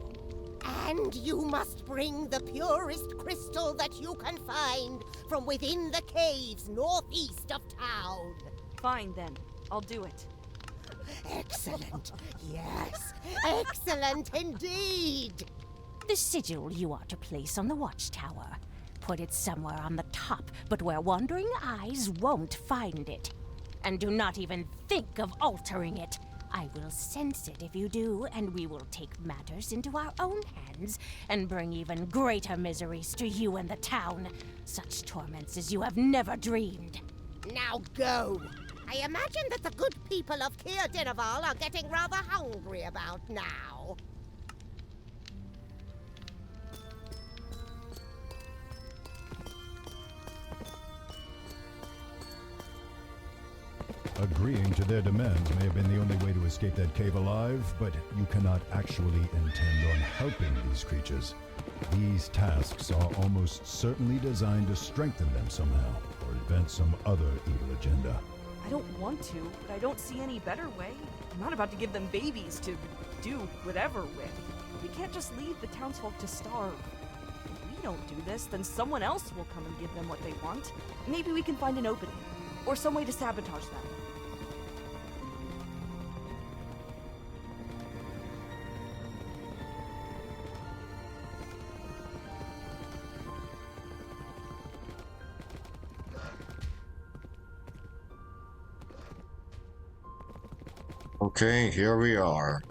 And you must bring the purest crystal that you can find from within the caves northeast of town. Fine then, I'll do it. Excellent. Yes, excellent indeed. The sigil you are to place on the watchtower. Put it somewhere on the top, but where wandering eyes won't find it. And do not even think of altering it. I will sense it if you do, and we will take matters into our own hands and bring even greater miseries to you and the town. Such torments as you have never dreamed. Now go. I imagine that the good people of Kier Dinaval are getting rather hungry about now. Agreeing to their demands may have been the only way to escape that cave alive, but you cannot actually intend on helping these creatures. These tasks are almost certainly designed to strengthen them somehow, or advance some other evil agenda. I don't want to, but I don't see any better way. I'm not about to give them babies to do whatever with. We can't just leave the townsfolk to starve. If we don't do this, then someone else will come and give them what they want. Maybe we can find an opening, or some way to sabotage them. Okay, here we are.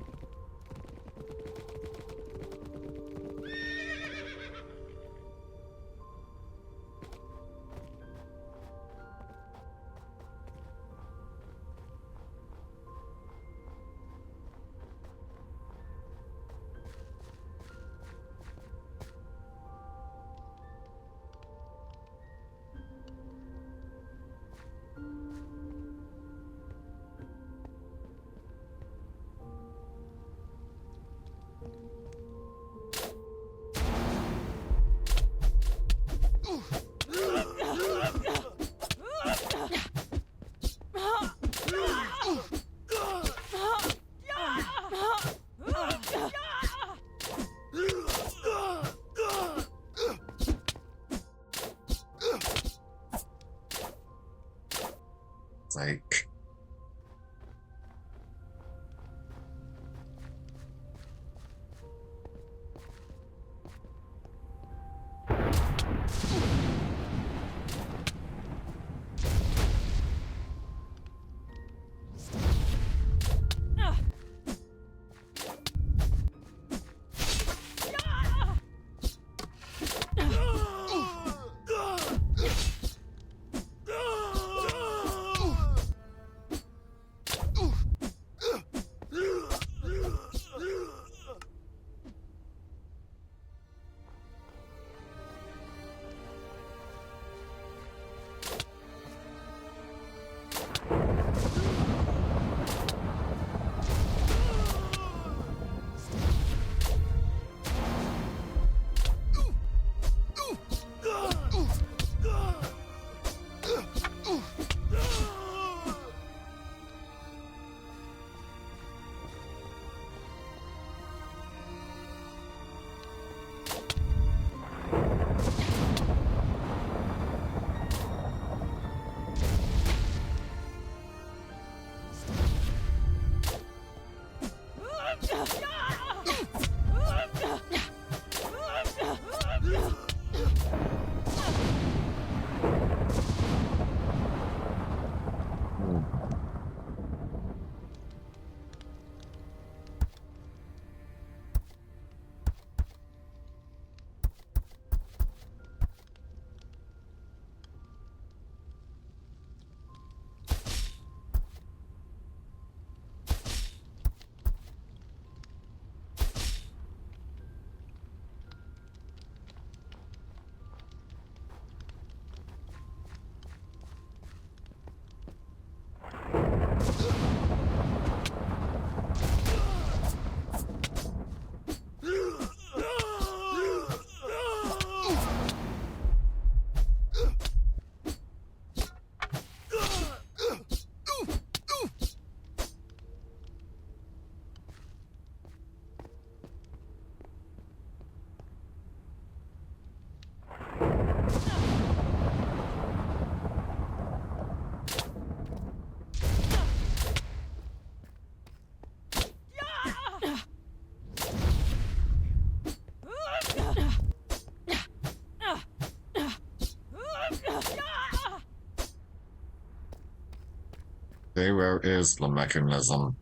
Okay, where is the mechanism?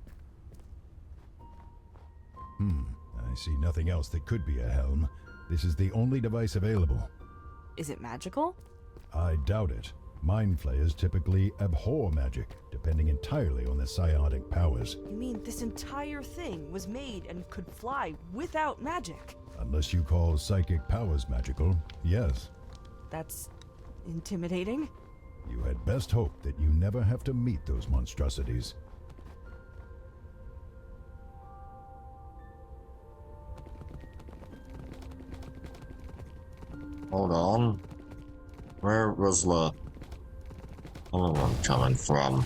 I see nothing else that could be a helm. This is the only device available. Is it magical? I doubt it. Mind flayers typically abhor magic, depending entirely on their psionic powers. You mean this entire thing was made and could fly without magic? Unless you call psychic powers magical, yes. That's intimidating. You had best hope that you never have to meet those monstrosities. Hold on. Where was the other one coming from?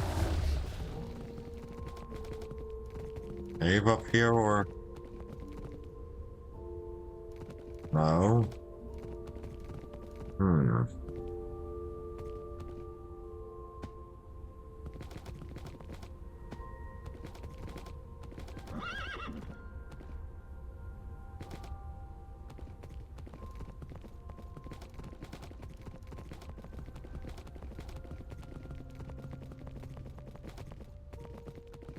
Cave up here or? No.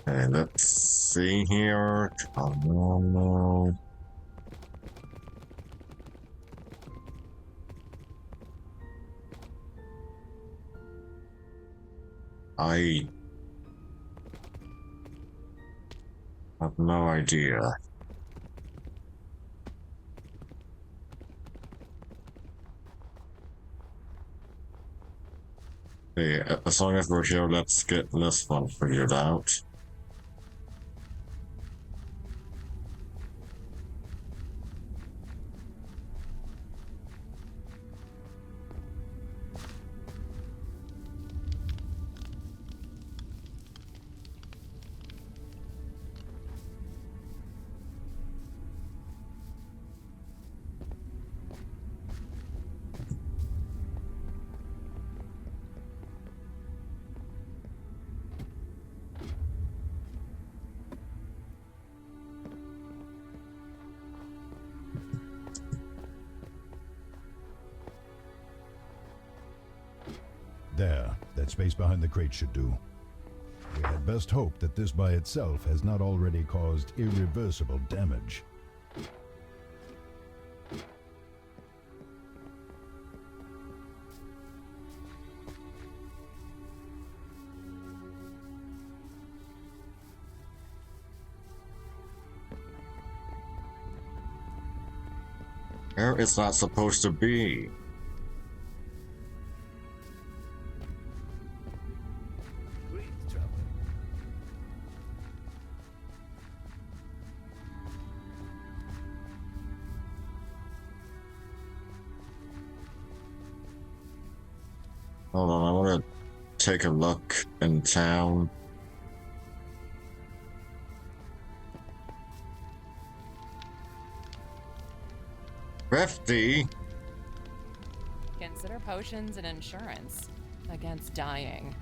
Okay, let's see here. Come on now. I have no idea. Okay, as long as we're here, let's get this one figured out. There, that space behind the crate should do. We had best hope that this by itself has not already caused irreversible damage. Where is that supposed to be? Hold on, I want to take a look in town. Thrifty? Consider potions and insurance against dying.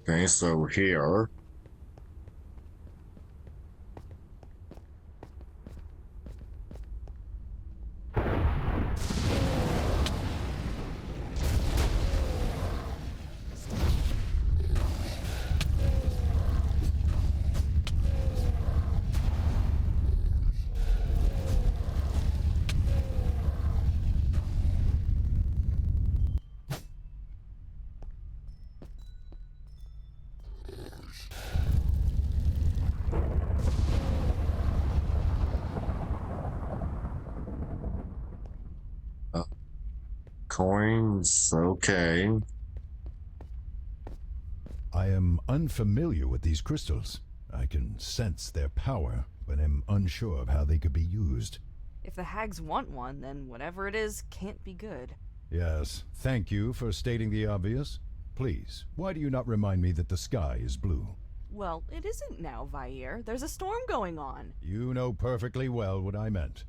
Okay, so here. Coins, okay. I am unfamiliar with these crystals. I can sense their power, but am unsure of how they could be used. If the hags want one, then whatever it is can't be good. Yes, thank you for stating the obvious. Please, why do you not remind me that the sky is blue? Well, it isn't now, Vair. There's a storm going on. You know perfectly well what I meant.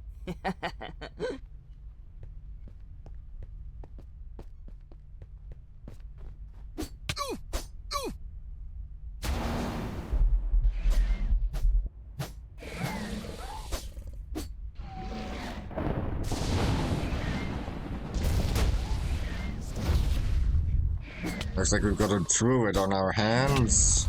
Looks like we've got a druid on our hands.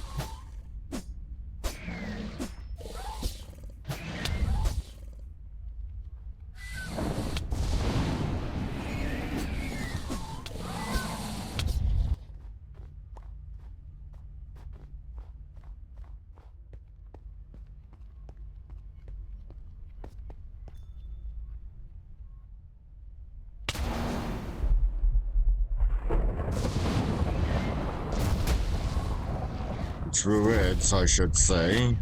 Druids, I should say.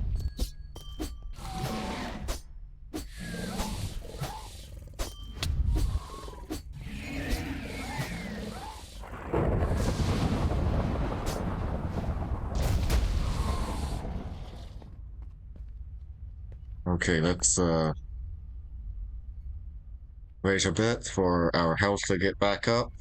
Okay, let's wait a bit for our health to get back up.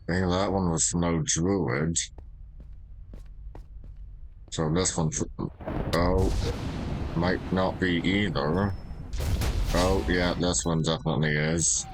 I think that one was no druid. So this one, oh, might not be either. Oh, yeah, this one definitely is.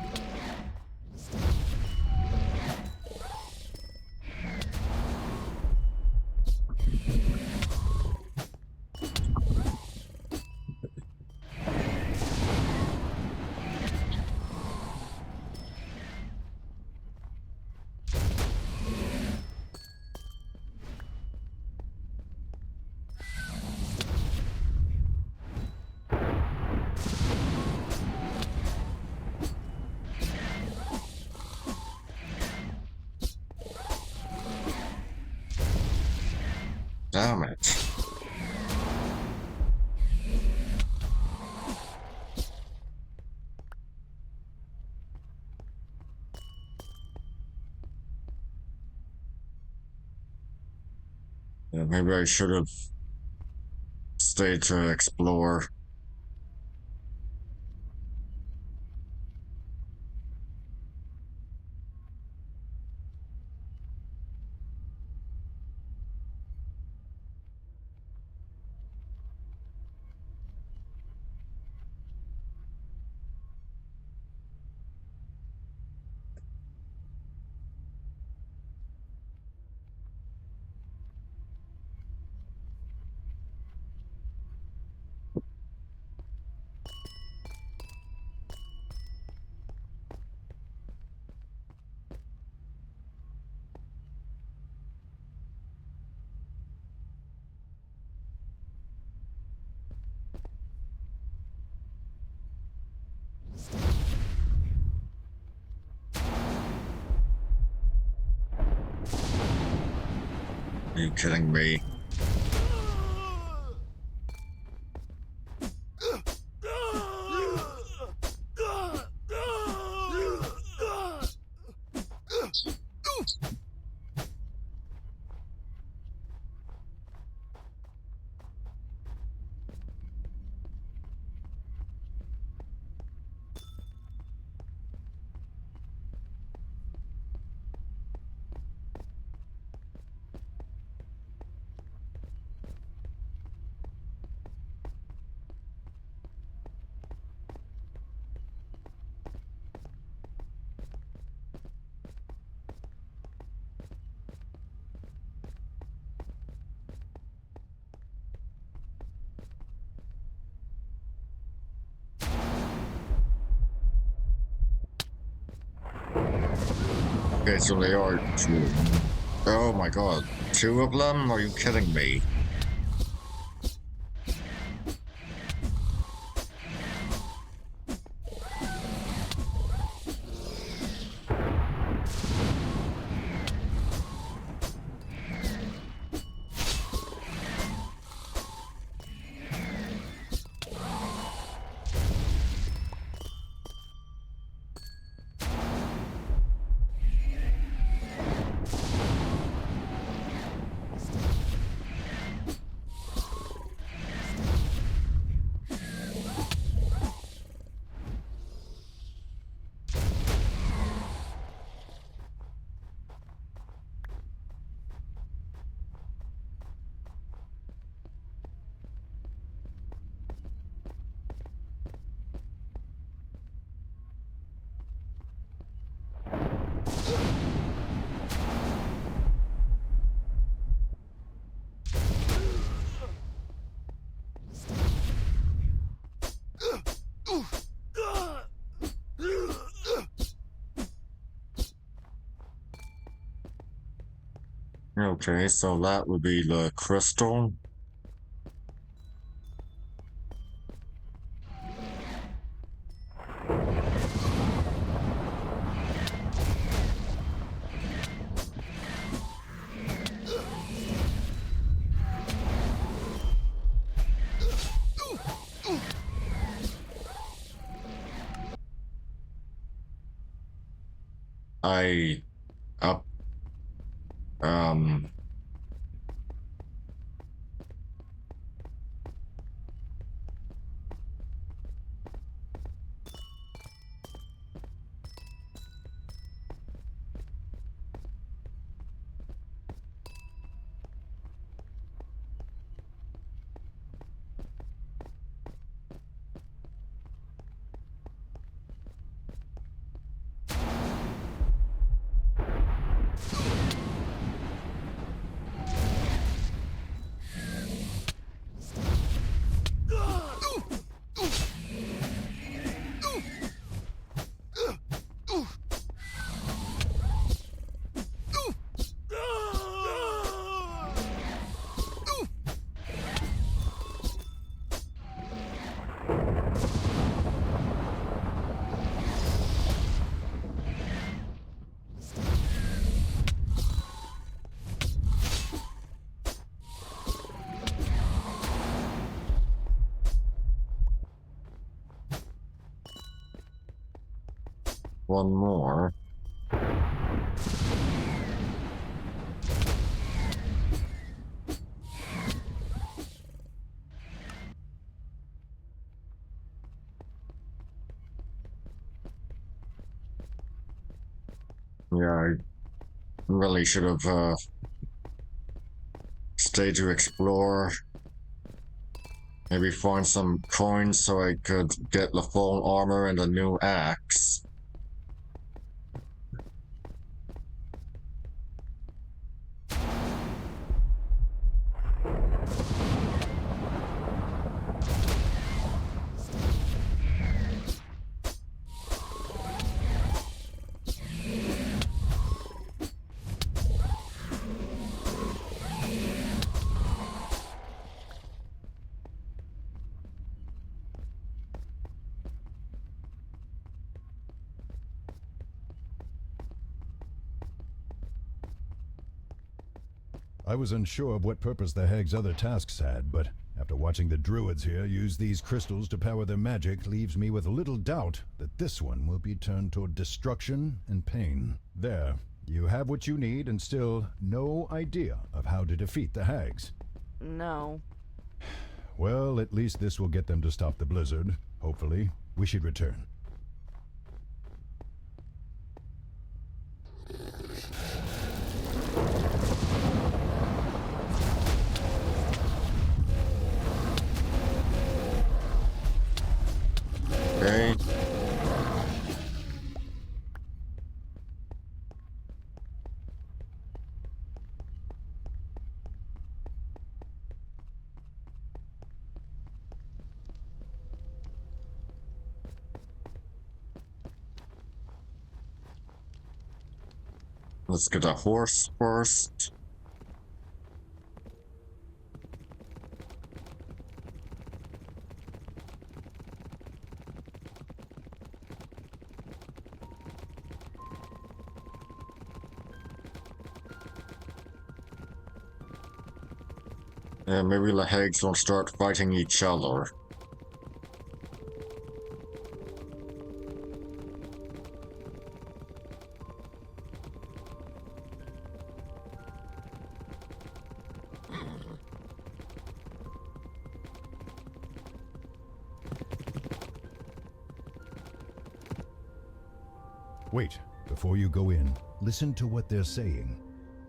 Damn it. Yeah, maybe I should have stayed to explore. Are you kidding me? Okay, so they are true. Oh my god. 2 of them? Are you kidding me? Okay, so that would be the crystal. I up um one more. Yeah, I really should have stayed to explore. Maybe find some coins so I could get the full armor and a new axe. I was unsure of what purpose the hag's other tasks had, but after watching the druids here use these crystals to power their magic leaves me with little doubt that this one will be turned toward destruction and pain. There, you have what you need and still no idea of how to defeat the hags. No. Well, at least this will get them to stop the blizzard. Hopefully, we should return. Okay. Let's get a horse first. Yeah, maybe the hags don't start fighting each other. Wait, before you go in, listen to what they're saying.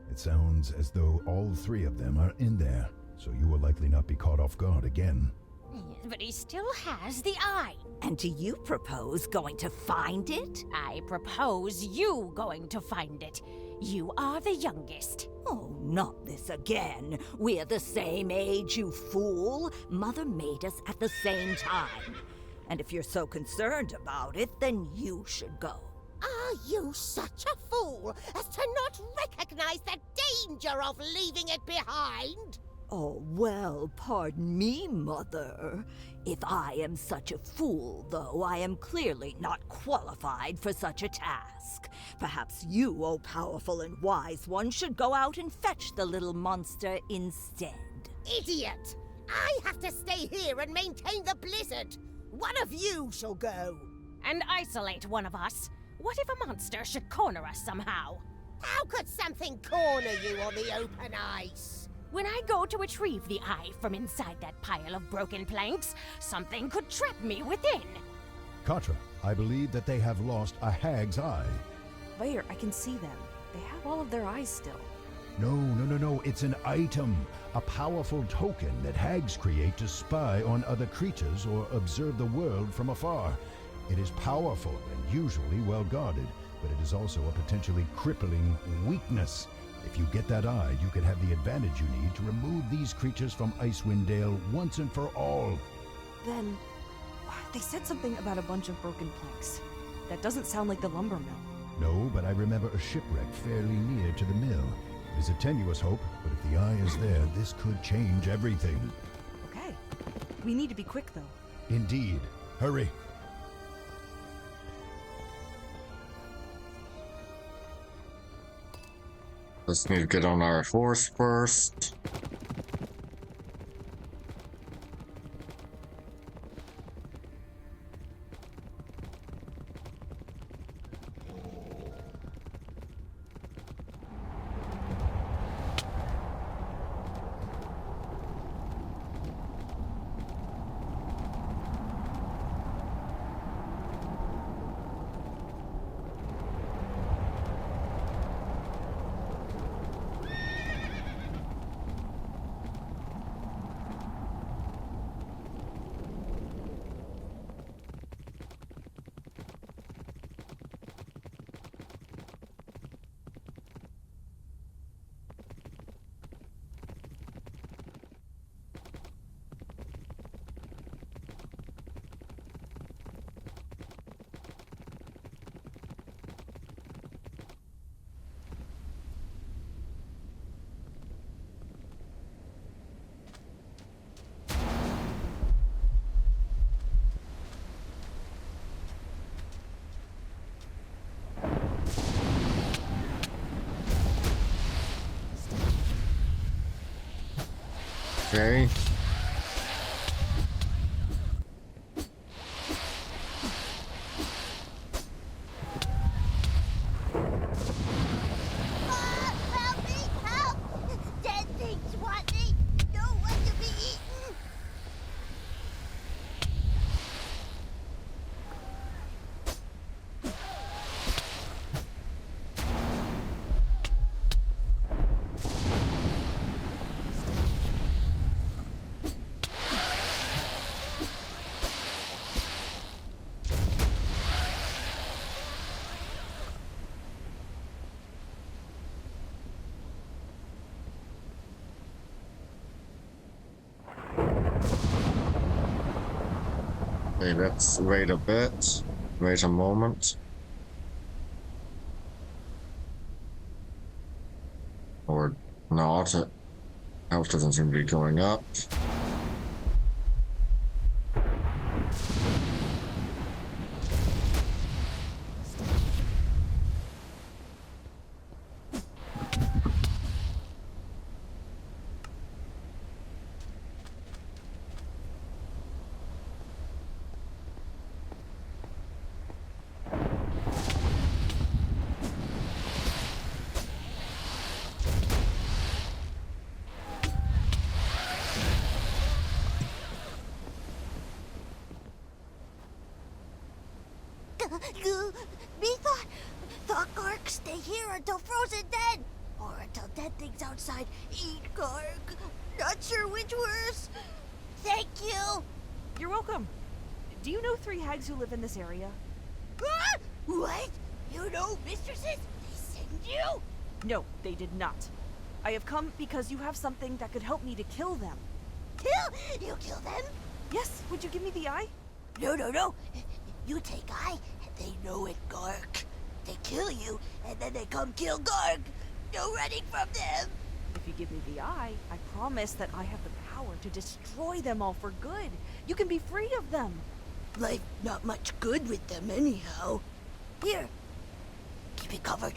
It sounds as though all three of them are in there, so you will likely not be caught off guard again. But he still has the eye. And do you propose going to find it? I propose you going to find it. You are the youngest. Oh, not this again. We're the same age, you fool. Mother made us at the same time. And if you're so concerned about it, then you should go. Are you such a fool as to not recognize the danger of leaving it behind? Oh, well, pardon me, Mother. If I am such a fool, though, I am clearly not qualified for such a task. Perhaps you, O powerful and wise one, should go out and fetch the little monster instead. Idiot! I have to stay here and maintain the blizzard. One of you shall go. And isolate one of us. What if a monster should corner us somehow? How could something corner you on the open ice? When I go to retrieve the eye from inside that pile of broken planks, something could trap me within. Katra, I believe that they have lost a hag's eye. Where? I can see them. They have all of their eyes still. No. It's an item. A powerful token that hags create to spy on other creatures or observe the world from afar. It is powerful and usually well guarded, but it is also a potentially crippling weakness. If you get that eye, you could have the advantage you need to remove these creatures from Icewind Dale once and for all. Then, they said something about a bunch of broken planks. That doesn't sound like the lumber mill. No, but I remember a shipwreck fairly near to the mill. It is a tenuous hope, but if the eye is there, this could change everything. Okay. We need to be quick, though. Indeed. Hurry. Let's need to get on our horse first. Okay. Help me! Help! Dead things want me! Don't want to be eaten! Okay, let's wait a bit. Wait a moment. No, it's a house doesn't seem to be going up. Me thought Garg stay here until frozen dead, or until dead things outside eat Garg. Not sure which worse. Thank you. You're welcome. Do you know 3 hags who live in this area? Ah! What? You know mistresses? They send you? No, they did not. I have come because you have something that could help me to kill them. Kill? You kill them? Yes, would you give me the eye? No. You take eye, and they know it, Garg. They kill you, and then they come kill Garg. No running from them. If you give me the eye, I promise that I have the power to destroy them all for good. You can be free of them. Life not much good with them anyhow. Here. Keep it covered.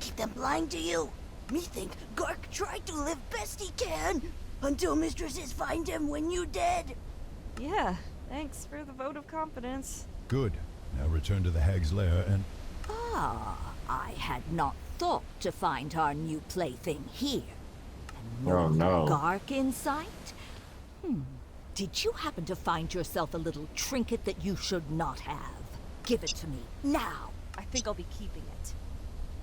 Keep them blind to you. Me think Garg tried to live best he can until mistresses find him when you dead. Yeah, thanks for the vote of confidence. Good. Now return to the hag's lair and... Ah, I had not thought to find our new plaything here. And Oh, no. Garg in sight? Did you happen to find yourself a little trinket that you should not have? Give it to me, now. I think I'll be keeping it.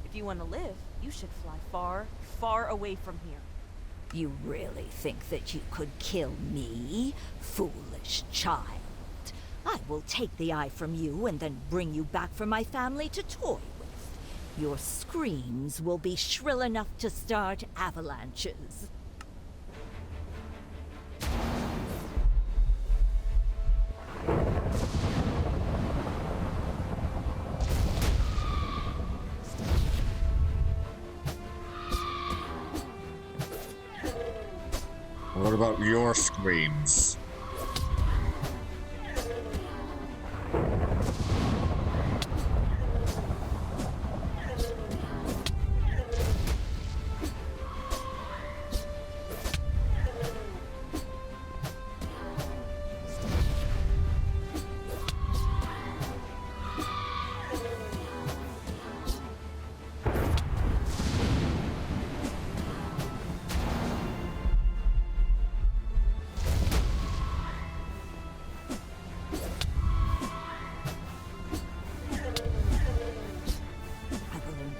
If you want to live, you should fly far, far away from here. You really think that you could kill me, foolish child? I will take the eye from you and then bring you back for my family to toy with. Your screams will be shrill enough to start avalanches. What about your screams?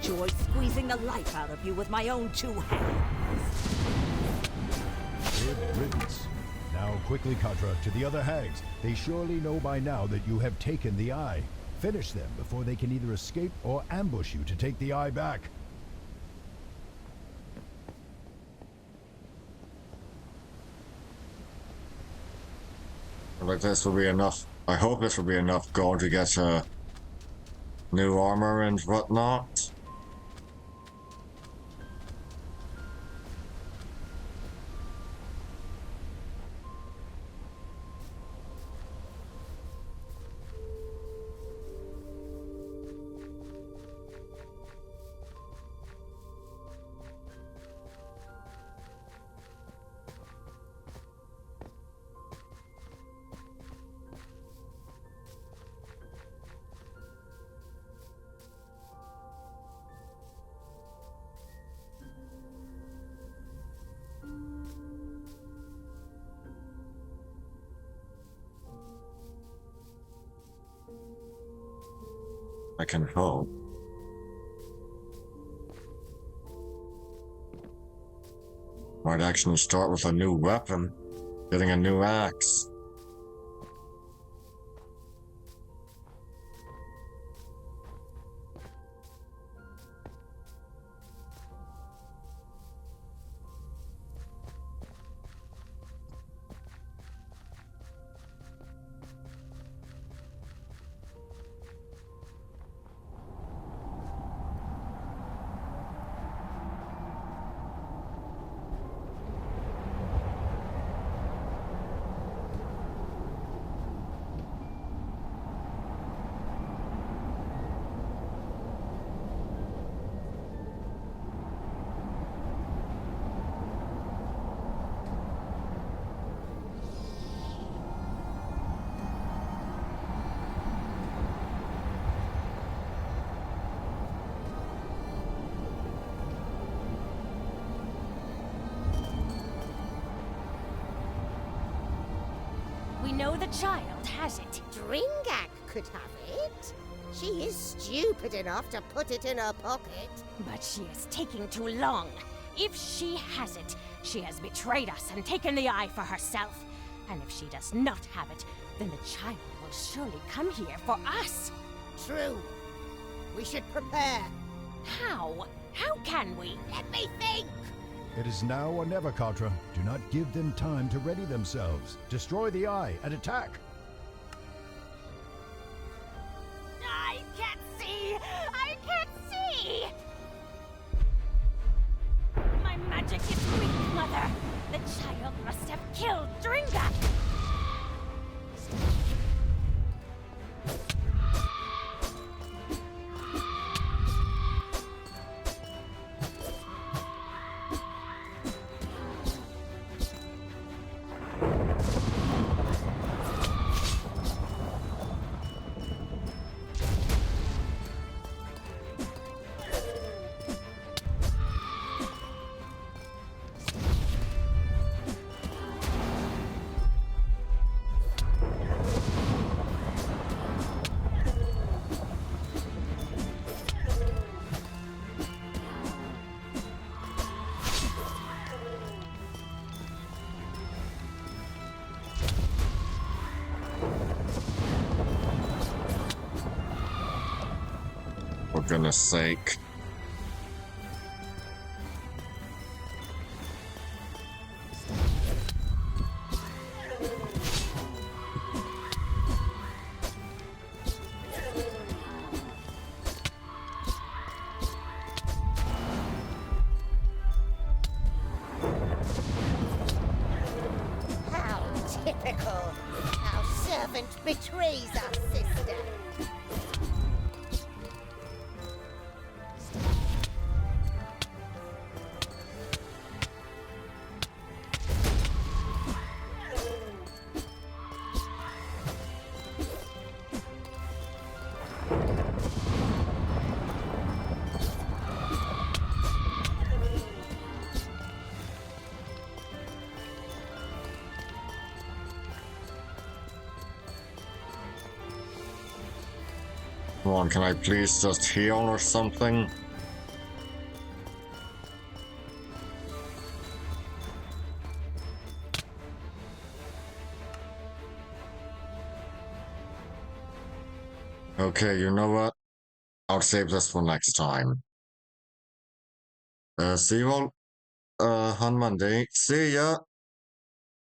Enjoy squeezing the life out of you with my own 2 hands. Good riddance. Now quickly, Katra, to the other hags. They surely know by now that you have taken the eye. Finish them before they can either escape or ambush you to take the eye back. Like this will be enough. I hope this will be enough gold to get new armor and whatnot. I can hope. Might actually start with a new weapon, getting a new axe. know the child has it. Dringak could have it. She is stupid enough to put it in her pocket. But she is taking too long. If she has it, she has betrayed us and taken the eye for herself. And if she does not have it, then the child will surely come here for us. True. We should prepare. How? How can we? Let me think! It is now or never, Katra. Do not give them time to ready themselves. Destroy the eye and attack. I can't see! I can't see! My magic is weak, Mother. The child must have killed Dringa. For goodness sake. How typical. Our servant betrays our sister. Come on, can I please just heal or something? Okay, you know what? I'll save this for next time. See you all on Monday. See ya!